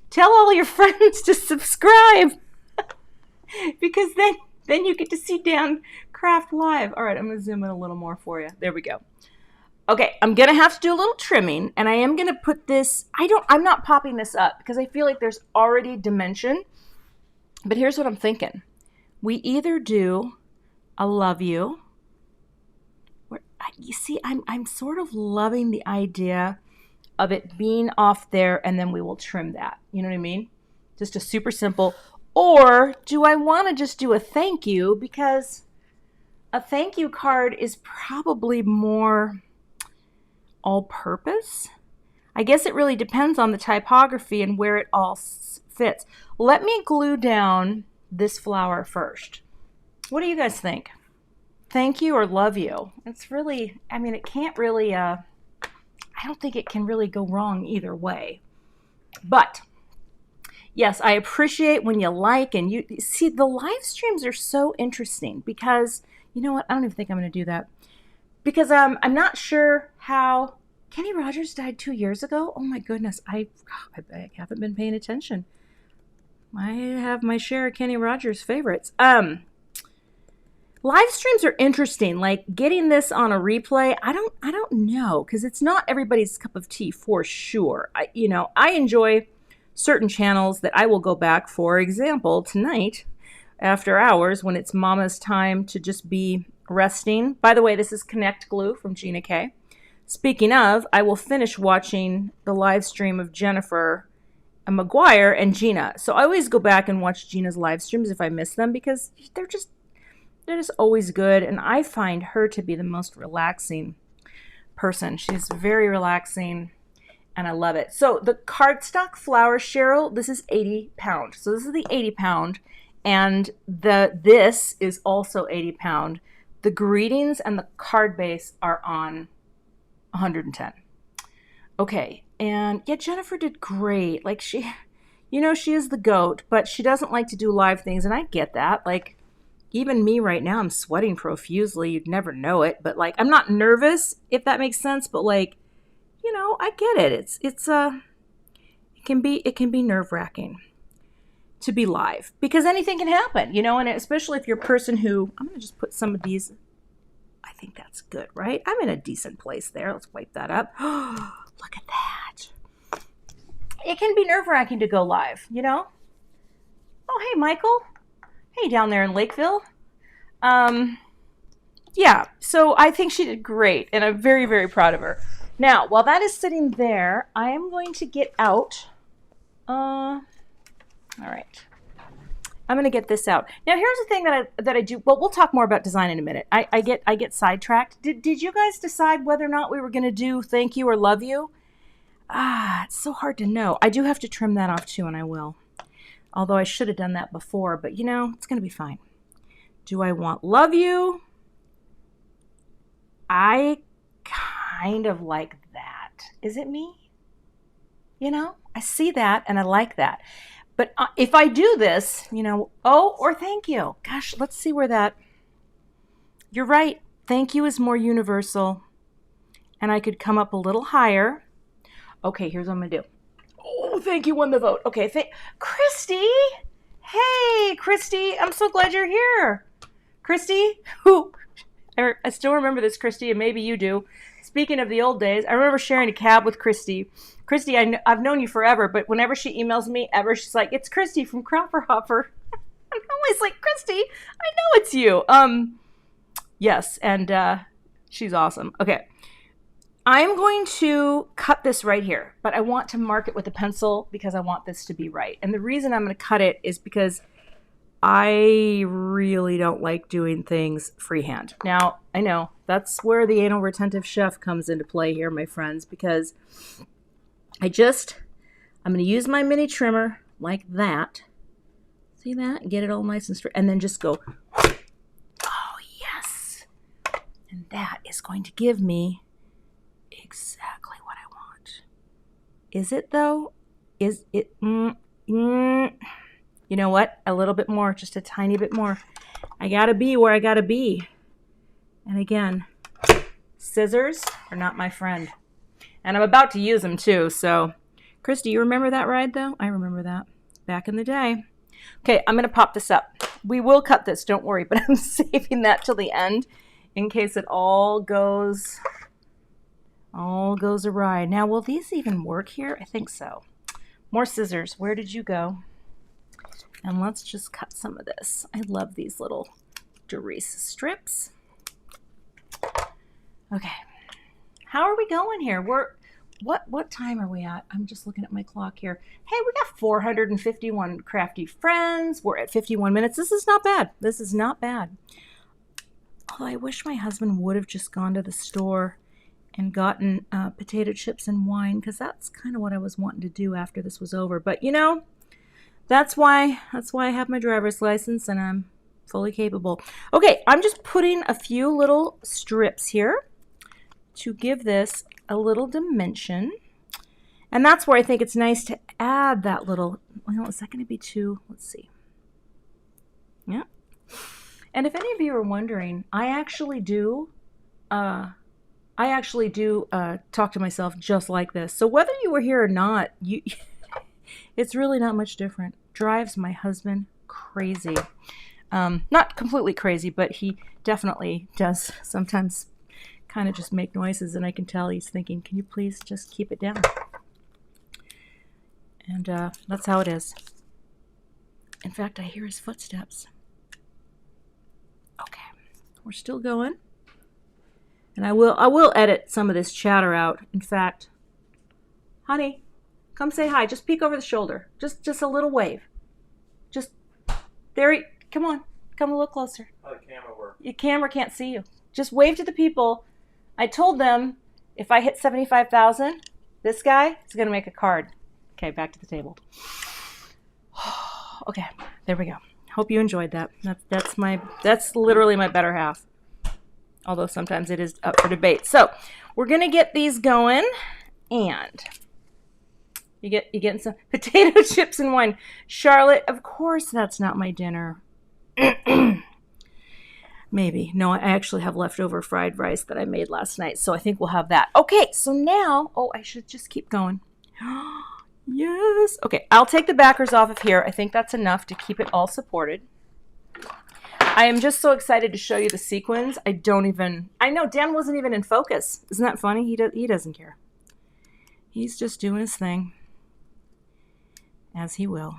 tell all your friends to subscribe, because then you get to see Dan craft live. All right, I'm going to zoom in a little more for you. There we go. Okay, I'm going to have to do a little trimming, and I am going to put this, I'm not popping this up because I feel like there's already dimension, but here's what I'm thinking. We either do a love you, you see, I'm sort of loving the idea of it being off there, and then we will trim that. You know what I mean? Just a super simple. Or do I want to just do a thank you, because a thank you card is probably more all-purpose. I guess it really depends on the typography and where it all fits. Let me glue down this flower first. What do you guys think? Thank you or love you? It's really, I mean, it can't really, I don't think it can really go wrong either way. But yes, I appreciate when you like, and you see, the live streams are so interesting because, you know what, I don't even think I'm going to do that. Because I'm not sure how Kenny Rogers died 2 years ago. Oh my goodness, I haven't been paying attention. I have my share of Kenny Rogers favorites. Live streams are interesting. Like getting this on a replay, I don't know, because it's not everybody's cup of tea for sure. I enjoy certain channels that I will go back. For example, tonight after hours when it's Mama's time to just be resting. By the way, this is Connect Glue from Gina K. Speaking of, I will finish watching the live stream of Jennifer McGuire and Gina. So I always go back and watch Gina's live streams if I miss them, because they're just always good, and I find her to be the most relaxing person. She's very relaxing, and I love it. So the cardstock flower, Cheryl, this is 80 pound. So this is the 80 pound, and this is also 80 pound. The greetings and the card base are on 110. Okay, and yeah, Jennifer did great. Like she is the GOAT, but she doesn't like to do live things, and I get that. Like even me right now, I'm sweating profusely. You'd never know it, but like I'm not nervous, if that makes sense. But like, I get it. It can be nerve-wracking to be live, because anything can happen, and especially if you're a person who, I'm going to just put some of these, I think that's good, right? I'm in a decent place there. Let's wipe that up. Look at that. It can be nerve-wracking to go live, Oh, hey, Michael. Hey, down there in Lakeville. Yeah, so I think she did great, and I'm very, very proud of her. Now, while that is sitting there, I am going to get out, all right. I'm going to get this out. Now, here's the thing that I do. Well, we'll talk more about design in a minute. I get sidetracked. Did you guys decide whether or not we were going to do thank you or love you? It's so hard to know. I do have to trim that off too, and I will. Although I should have done that before, but it's going to be fine. Do I want love you? I kind of like that. Is it me? I see that and I like that. But if I do this, or thank you. Gosh, let's see where that... You're right. Thank you is more universal. And I could come up a little higher. Okay, here's what I'm going to do. Oh, thank you won the vote. Okay, Christy. Hey, Christy. I'm so glad you're here. Christy, who... I still remember this, Christy, and maybe you do. Speaking of the old days, I remember sharing a cab with Christy. Christy, I've known you forever, but whenever she emails me she's like, it's Christy from Cropper Hopper. I'm always like, Christy, I know it's you. Yes, and she's awesome. Okay, I'm going to cut this right here, but I want to mark it with a pencil because I want this to be right. And the reason I'm going to cut it is because I really don't like doing things freehand. Now, I know that's where the anal retentive chef comes into play here, my friends, because I'm going to use my mini trimmer like that. See that? Get it all nice and straight. And then just go, oh, yes. And that is going to give me exactly what I want. Is it though? Is it? You know what? A little bit more, just a tiny bit more. I gotta be where I gotta be. And again, scissors are not my friend. And I'm about to use them too, so. Christy, you remember that ride though? I remember that. Back in the day. Okay, I'm gonna pop this up. We will cut this, don't worry, but I'm saving that till the end in case it all goes awry. Now, will these even work here? I think so. More scissors. Where did you go? And let's just cut some of this. I love these little Doris strips. Okay. How are we going here? What time are we at? I'm just looking at my clock here. Hey, we got 451 crafty friends. We're at 51 minutes. This is not bad. This is not bad. Although I wish my husband would have just gone to the store and gotten potato chips and wine, because that's kind of what I was wanting to do after this was over. But you know, that's why I have my driver's license and I'm fully capable. Okay, I'm just putting a few little strips here to give this a little dimension. And that's where I think it's nice to add that little, well, is that going to be too, let's see. Yeah. And if any of you are wondering, I actually do talk to myself just like this. So whether you were here or not, it's really not much different. Drives my husband crazy. Not completely crazy, but he definitely does sometimes kind of just make noises, and I can tell he's thinking, can you please just keep it down? And that's how it is. In fact, I hear his footsteps. Okay, we're still going. And I will edit some of this chatter out. In fact, honey, come say hi. Just peek over the shoulder. Just a little wave. Just there. Come on. Come a little closer. How the camera work? Your camera can't see you. Just wave to the people. I told them if I hit 75,000, this guy is going to make a card. Okay, back to the table. Okay, there we go. Hope you enjoyed that. That's literally my better half. Although sometimes it is up for debate. So we're going to get these going, and you're getting some potato chips and wine. Charlotte, of course that's not my dinner. Maybe. No, I actually have leftover fried rice that I made last night, so I think we'll have that. Okay, so now, I should just keep going. Yes. Okay, I'll take the backers off of here. I think that's enough to keep it all supported. I am just so excited to show you the sequins. I know Dan wasn't even in focus. Isn't that funny? He doesn't care. He's just doing his thing, as he will.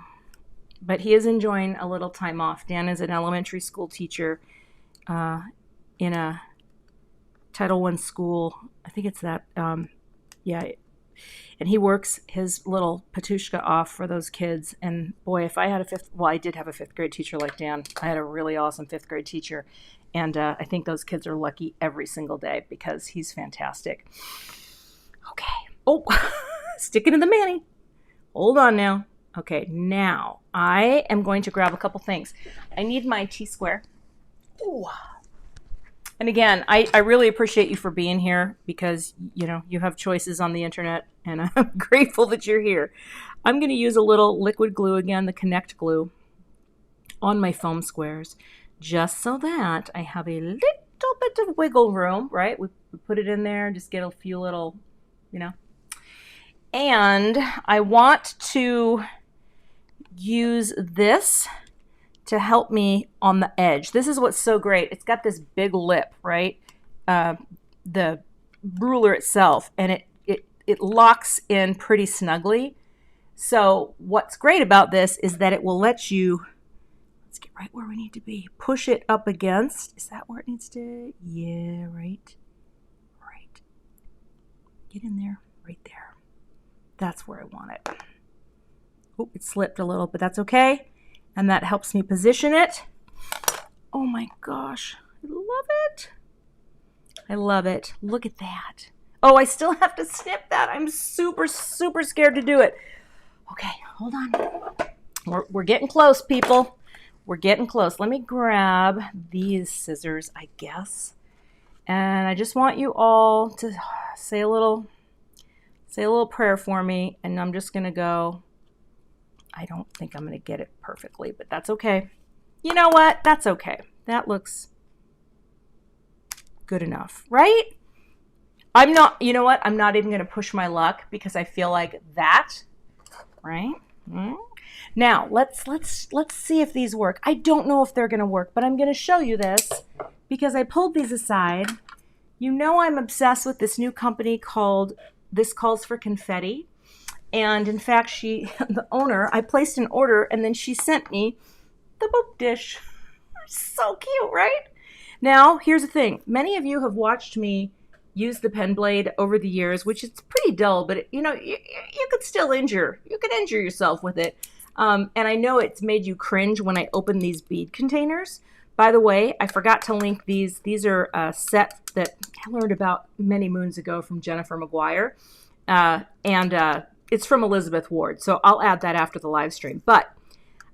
But he is enjoying a little time off. Dan is an elementary school teacher in a Title I school. I think it's that, yeah. And he works his little Patushka off for those kids. And boy, if I had I did have a fifth grade teacher like Dan. I had a really awesome fifth grade teacher. And I think those kids are lucky every single day because he's fantastic. Okay. Oh, sticking to the Manny. Hold on now. Okay, now I am going to grab a couple things. I need my T-square. Ooh. And again, I really appreciate you for being here because, you know, you have choices on the internet, and I'm grateful that you're here. I'm going to use a little liquid glue again, the Connect glue, on my foam squares, just so that I have a little bit of wiggle room, right? We put it in there, just get a few little, you know. And I want to use this to help me on the edge. This is what's so great. It's got this big lip, right? The ruler itself, and it locks in pretty snugly. So what's great about this is that it will let you, let's get right where we need to be, push it up against. Is that where it needs to? Yeah, right. Get in there, right there. That's where I want it. Oh, it slipped a little, but that's okay. And that helps me position it. Oh my gosh, I love it. I love it. Look at that. Oh, I still have to snip that. I'm super, super scared to do it. Okay, hold on. We're getting close, people. We're getting close. Let me grab these scissors, I guess. And I just want you all to say a little say a little prayer for me, and I'm just going to go. I don't think I'm going to get it perfectly, but that's okay. You know what? That's okay. That looks good enough, right? I'm not, you know what? I'm not even going to push my luck because I feel like that, right? Now, let's see if these work. I don't know if they're going to work, but I'm going to show you this because I pulled these aside. You know I'm obsessed with this new company called This Calls for Confetti. And in fact, the owner, I placed an order and then she sent me the boop dish. So cute, right? Now, here's the thing. Many of you have watched me use the pen blade over the years, which is pretty dull, but you could still injure yourself with it. And I know it's made you cringe when I open these bead containers. By the way, I forgot to link these. These are a set that I learned about many moons ago from Jennifer McGuire. And it's from Elizabeth Ward. So I'll add that after the live stream. But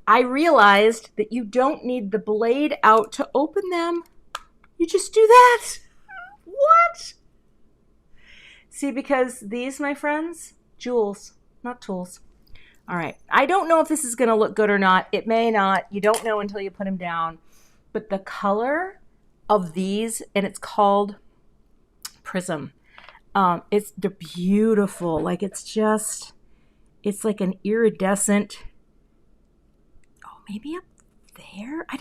I realized that you don't need the blade out to open them. You just do that. What? See, because these, my friends, jewels, not tools. All right. I don't know if this is going to look good or not. It may not. You don't know until you put them down. But the color of these, and it's called Prism. They're beautiful. Like it's like an iridescent. Oh, maybe up there. I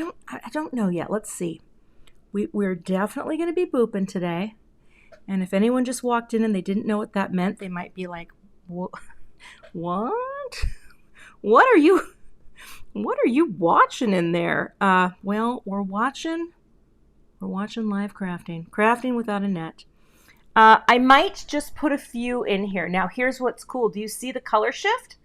don't know yet. Let's see. We're definitely going to be booping today. And if anyone just walked in and they didn't know what that meant, they might be like, what? What are you watching in there? Well, we're watching live crafting without a net. I might just put a few in here. Now, here's what's cool. Do you see the color shift?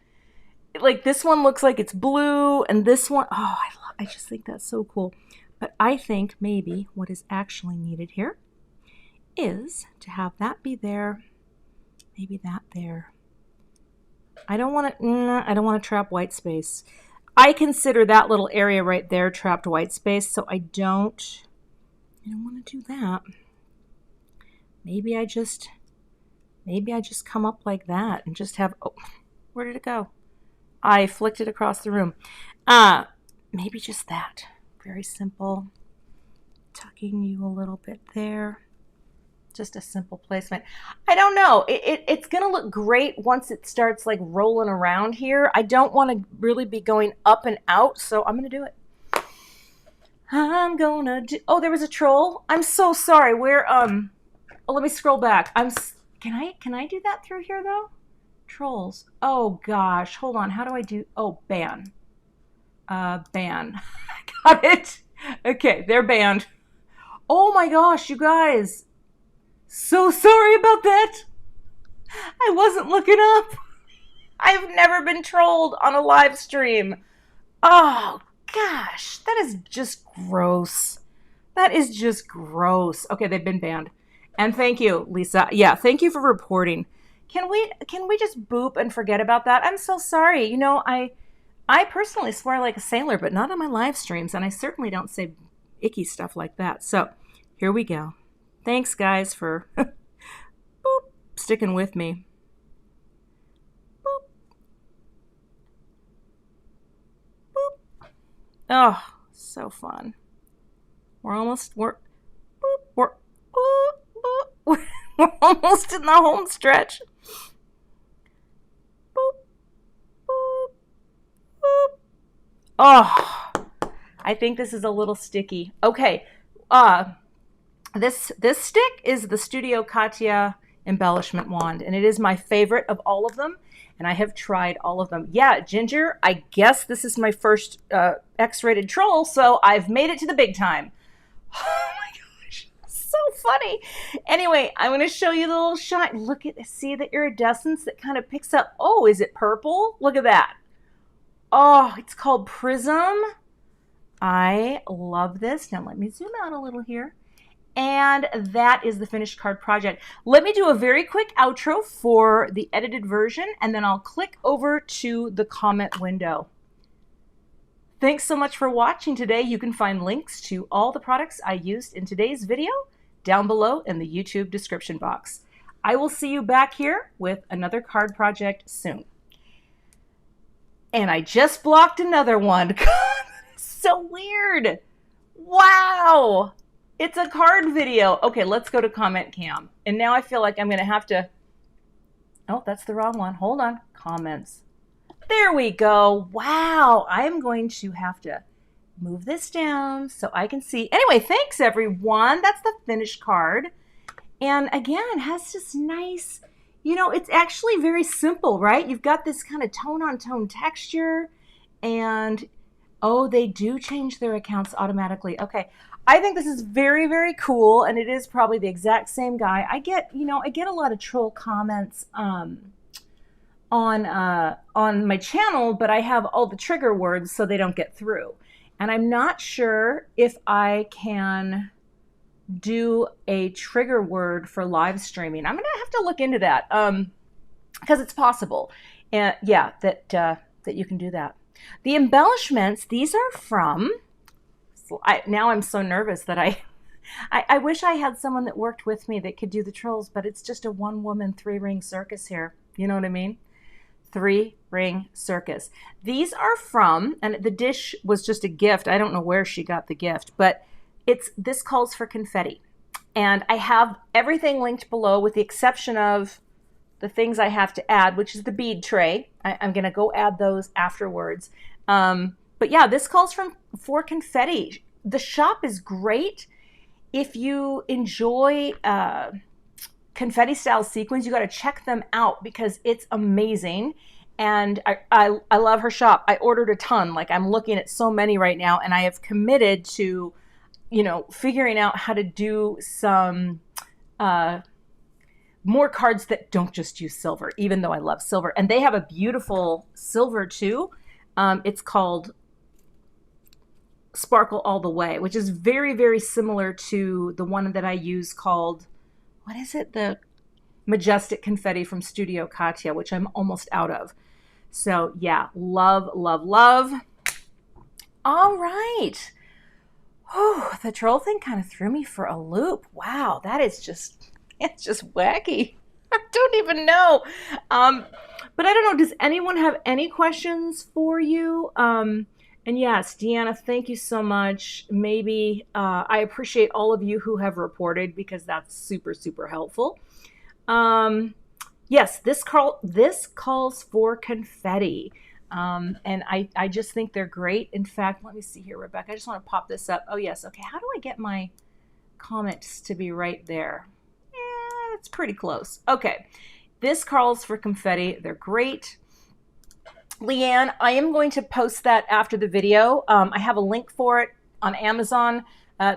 Like this one looks like it's blue, and this one, I just think that's so cool. But I think maybe what is actually needed here is to have that be there, maybe that there. I don't want to trap white space. I consider that little area right there trapped white space, so I don't want to do that. Maybe I just come up like that and just have, oh, where did it go? I flicked it across the room. Maybe just that. Very simple. Tucking you a little bit there. Just a simple placement. I don't know. It's going to look great once it starts like rolling around here. I don't want to really be going up and out, so I'm going to do it. Oh, there was a troll. I'm so sorry. Let me scroll back. Can I do that through here though? Trolls. Oh gosh. Hold on. How do I do? Oh, ban. Ban. Got it. Okay, they're banned. Oh my gosh, you guys. So sorry about that. I wasn't looking up. I've never been trolled on a live stream. Oh gosh, that is just gross. That is just gross. Okay, they've been banned. And thank you, Lisa. Yeah, thank you for reporting. Can we just boop and forget about that? I'm so sorry. You know, I personally swear like a sailor, but not on my live streams, and I certainly don't say icky stuff like that. So here we go. Thanks, guys, for boop, sticking with me. Boop. Boop. Oh, so fun. We're almost in the home stretch. Boop, boop, boop. Oh, I think this is a little sticky. Okay, this stick is the Studio Katya embellishment wand, and it is my favorite of all of them, and I have tried all of them. Yeah, Ginger, I guess this is my first X-rated troll, so I've made it to the big time. Oh my gosh, so funny. Anyway, I'm going to show you the little shine. See the iridescence that kind of picks up. Oh, is it purple? Look at that. Oh, it's called Prism. I love this. Now let me zoom out a little here. And that is the finished card project. Let me do a very quick outro for the edited version, and then I'll click over to the comment window. Thanks so much for watching today. You can find links to all the products I used in today's video down below in the YouTube description box. I will see you back here with another card project soon. And I just blocked another one. So weird. Wow. It's a card video. Okay, let's go to comment cam. And now I feel like I'm going to have to... Oh, that's the wrong one. Hold on. Comments. There we go. Wow. I'm going to have to move this down so I can see. Anyway, thanks everyone. That's the finished card. And again, it has this nice, you know, it's actually very simple, right? You've got this kind of tone on tone texture, and oh, they do change their accounts automatically. Okay. I think this is very, very cool, and it is probably the exact same guy. I get a lot of troll comments on my channel, but I have all the trigger words so they don't get through. And I'm not sure if I can do a trigger word for live streaming. I'm gonna have to look into that because it's possible. And yeah, that you can do that. The embellishments, these are from. Now I'm so nervous that I wish I had someone that worked with me that could do the trolls, but it's just a one-woman 3-ring circus here. You know what I mean? 3-ring circus. These are from, and the dish was just a gift. I don't know where she got the gift, but this calls for confetti. And I have everything linked below with the exception of the things I have to add, which is the bead tray. I'm going to go add those afterwards. But yeah, this calls for confetti. The shop is great. If you enjoy confetti style sequins, you got to check them out because it's amazing. And I love her shop. I ordered a ton. Like, I'm looking at so many right now, and I have committed to, you know, figuring out how to do some more cards that don't just use silver, even though I love silver. And they have a beautiful silver too. It's called Sparkle All the Way, which is very, very similar to the one that I use called, what is it? The Majestic Confetti from Studio Katya, which I'm almost out of. So yeah, love, love, love. All right. Oh, the troll thing kind of threw me for a loop. Wow, that is just, it's just wacky. I don't even know. But I don't know, does anyone have any questions for you? And yes, Deanna, thank you so much. Maybe I appreciate all of you who have reported because that's super, super helpful. Yes, this calls for confetti. And I just think they're great. In fact, let me see here, Rebecca. I just want to pop this up. Oh, yes. Okay, how do I get my comments to be right there? Yeah, it's pretty close. Okay, this calls for confetti. They're great. Leanne, I am going to post that after the video. I have a link for it on Amazon.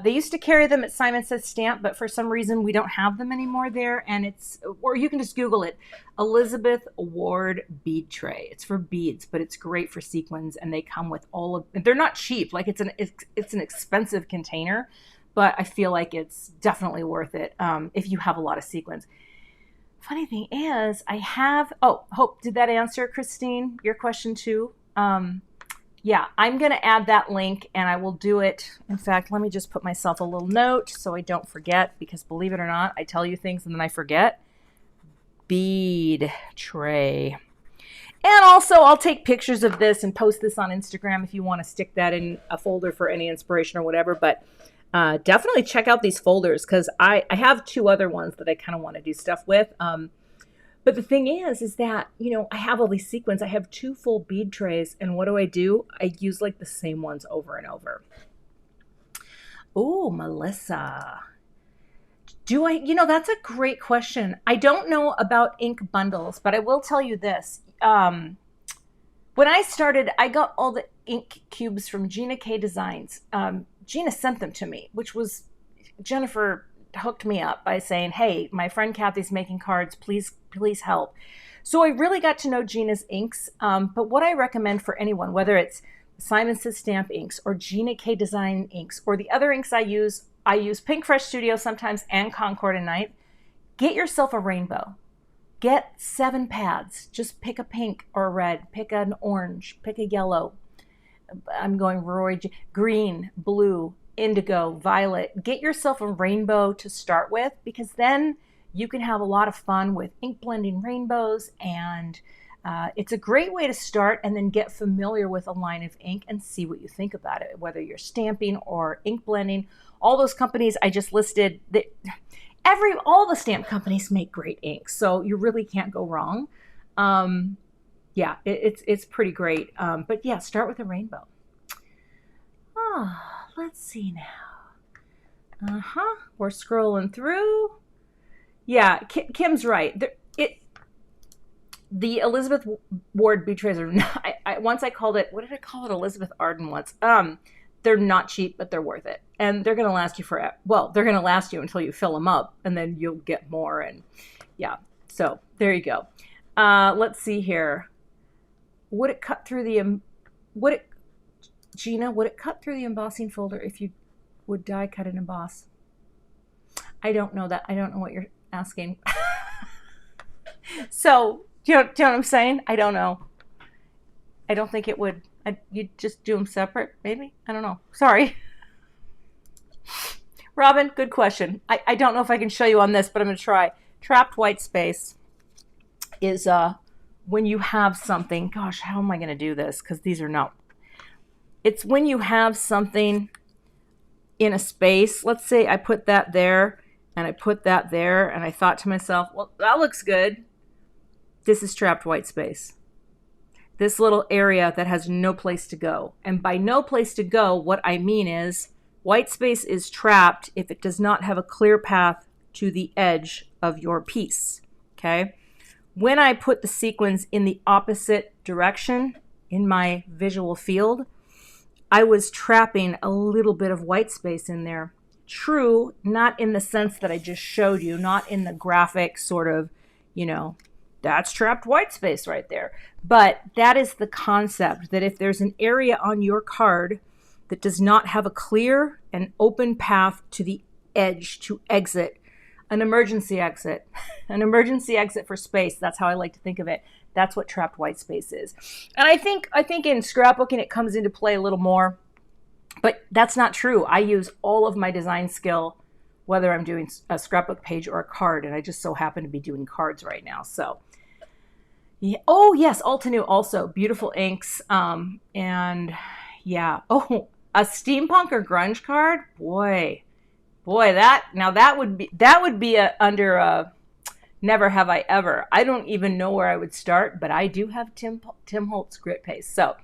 They used to carry them at Simon Says Stamp, but for some reason we don't have them anymore there. And or you can just Google it, Elizabeth Ward bead tray. It's for beads, but it's great for sequins, and they come with all of. They're not cheap. Like it's an expensive container, but I feel like it's definitely worth it if you have a lot of sequins. Funny thing is, I have. Oh, Hope, did that answer, Christine, your question too? Yeah, I'm going to add that link, and I will do it. In fact, let me just put myself a little note so I don't forget, because believe it or not, I tell you things and then I forget. Bead tray. And also, I'll take pictures of this and post this on Instagram if you want to stick that in a folder for any inspiration or whatever. But definitely check out these folders, because I have 2 other ones that I kind of want to do stuff with. But the thing is that, you know, I have all these sequins. I have 2 full bead trays. And what do? I use like the same ones over and over. Oh, Melissa. That's a great question. I don't know about ink bundles, but I will tell you this. When I started, I got all the ink cubes from Gina K Designs. Gina sent them to me, which was Jennifer hooked me up by saying, hey, my friend Cathy's making cards, please help. So I really got to know Gina's inks. But what I recommend for anyone, whether it's Simon Says Stamp inks or Gina K Design inks or the other inks I use Pink Fresh Studio sometimes and Concord and Night. Get yourself a rainbow. Get 7 pads. Just pick a pink or a red, pick an orange, pick a yellow. I'm going green, blue, indigo, violet. Get yourself a rainbow to start with, because then you can have a lot of fun with ink blending rainbows, and it's a great way to start and then get familiar with a line of ink and see what you think about it, whether you're stamping or ink blending. All those companies I just listed, all the stamp companies make great ink, so you really can't go wrong. Yeah, it's pretty great. But yeah, start with a rainbow. Let's see now. We're scrolling through. Yeah, Kim's right. The Elizabeth Ward bead trays are not, once I called it, what did I call it? Elizabeth Arden once. They're not cheap, but they're worth it. And they're going to last you forever. Well, they're going to last you until you fill them up, and then you'll get more. And yeah, so there you go. Let's see here. Would it cut through the, Gina, would it cut through the embossing folder if you would die cut and emboss? I don't know that. I don't know what you're asking. So, do you know what I'm saying? I don't know. I don't think it would. You'd just do them separate, maybe? I don't know. Sorry. Robin, good question. I don't know if I can show you on this, but I'm going to try. Trapped white space is when you have something. Gosh, how am I going to do this? Because these are not. It's when you have something in a space. Let's say I put that there and I put that there, and I thought to myself, well, that looks good. This is trapped white space. This little area that has no place to go. And by no place to go, what I mean is white space is trapped if it does not have a clear path to the edge of your piece, okay? When I put the sequins in the opposite direction in my visual field, I was trapping a little bit of white space in there. True, not in the sense that I just showed you, not in the graphic sort of, you know, that's trapped white space right there. But that is the concept, that if there's an area on your card that does not have a clear and open path to the edge to exit, an emergency exit for space, that's how I like to think of it. That's what trapped white space is. And I think in scrapbooking it comes into play a little more, but that's not true. I use all of my design skill, whether I'm doing a scrapbook page or a card, and I just so happen to be doing cards right now. So, yeah. Oh yes, Altenew also beautiful inks, and yeah. Oh, a steampunk or grunge card, boy, that would be under a never have I ever. I don't even know where I would start, but I do have Tim Holtz grit paste. So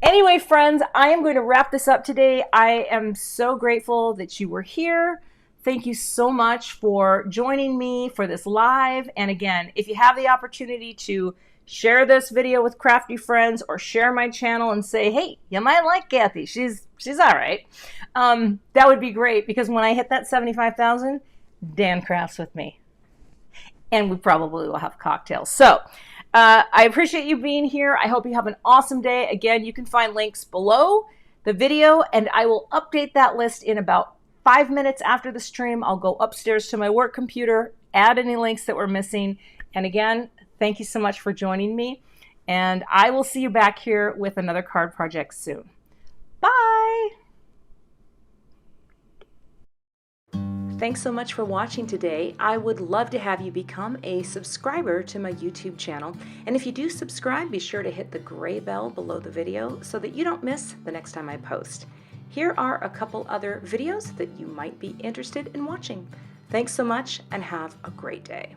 anyway, friends, I am going to wrap this up today. I am so grateful that you were here. Thank you so much for joining me for this live. And again, if you have the opportunity to share this video with crafty friends or share my channel and say, hey, you might like Cathy. She's all right. That would be great, because when I hit that 75,000, Dan crafts with me. And we probably will have cocktails. So I appreciate you being here. I hope you have an awesome day. Again, you can find links below the video, and I will update that list in about 5 minutes after the stream. I'll go upstairs to my work computer, add any links that were missing. And again, thank you so much for joining me. And I will see you back here with another card project soon. Bye. Thanks so much for watching today. I would love to have you become a subscriber to my YouTube channel. And if you do subscribe, be sure to hit the gray bell below the video so that you don't miss the next time I post. Here are a couple other videos that you might be interested in watching. Thanks so much and have a great day.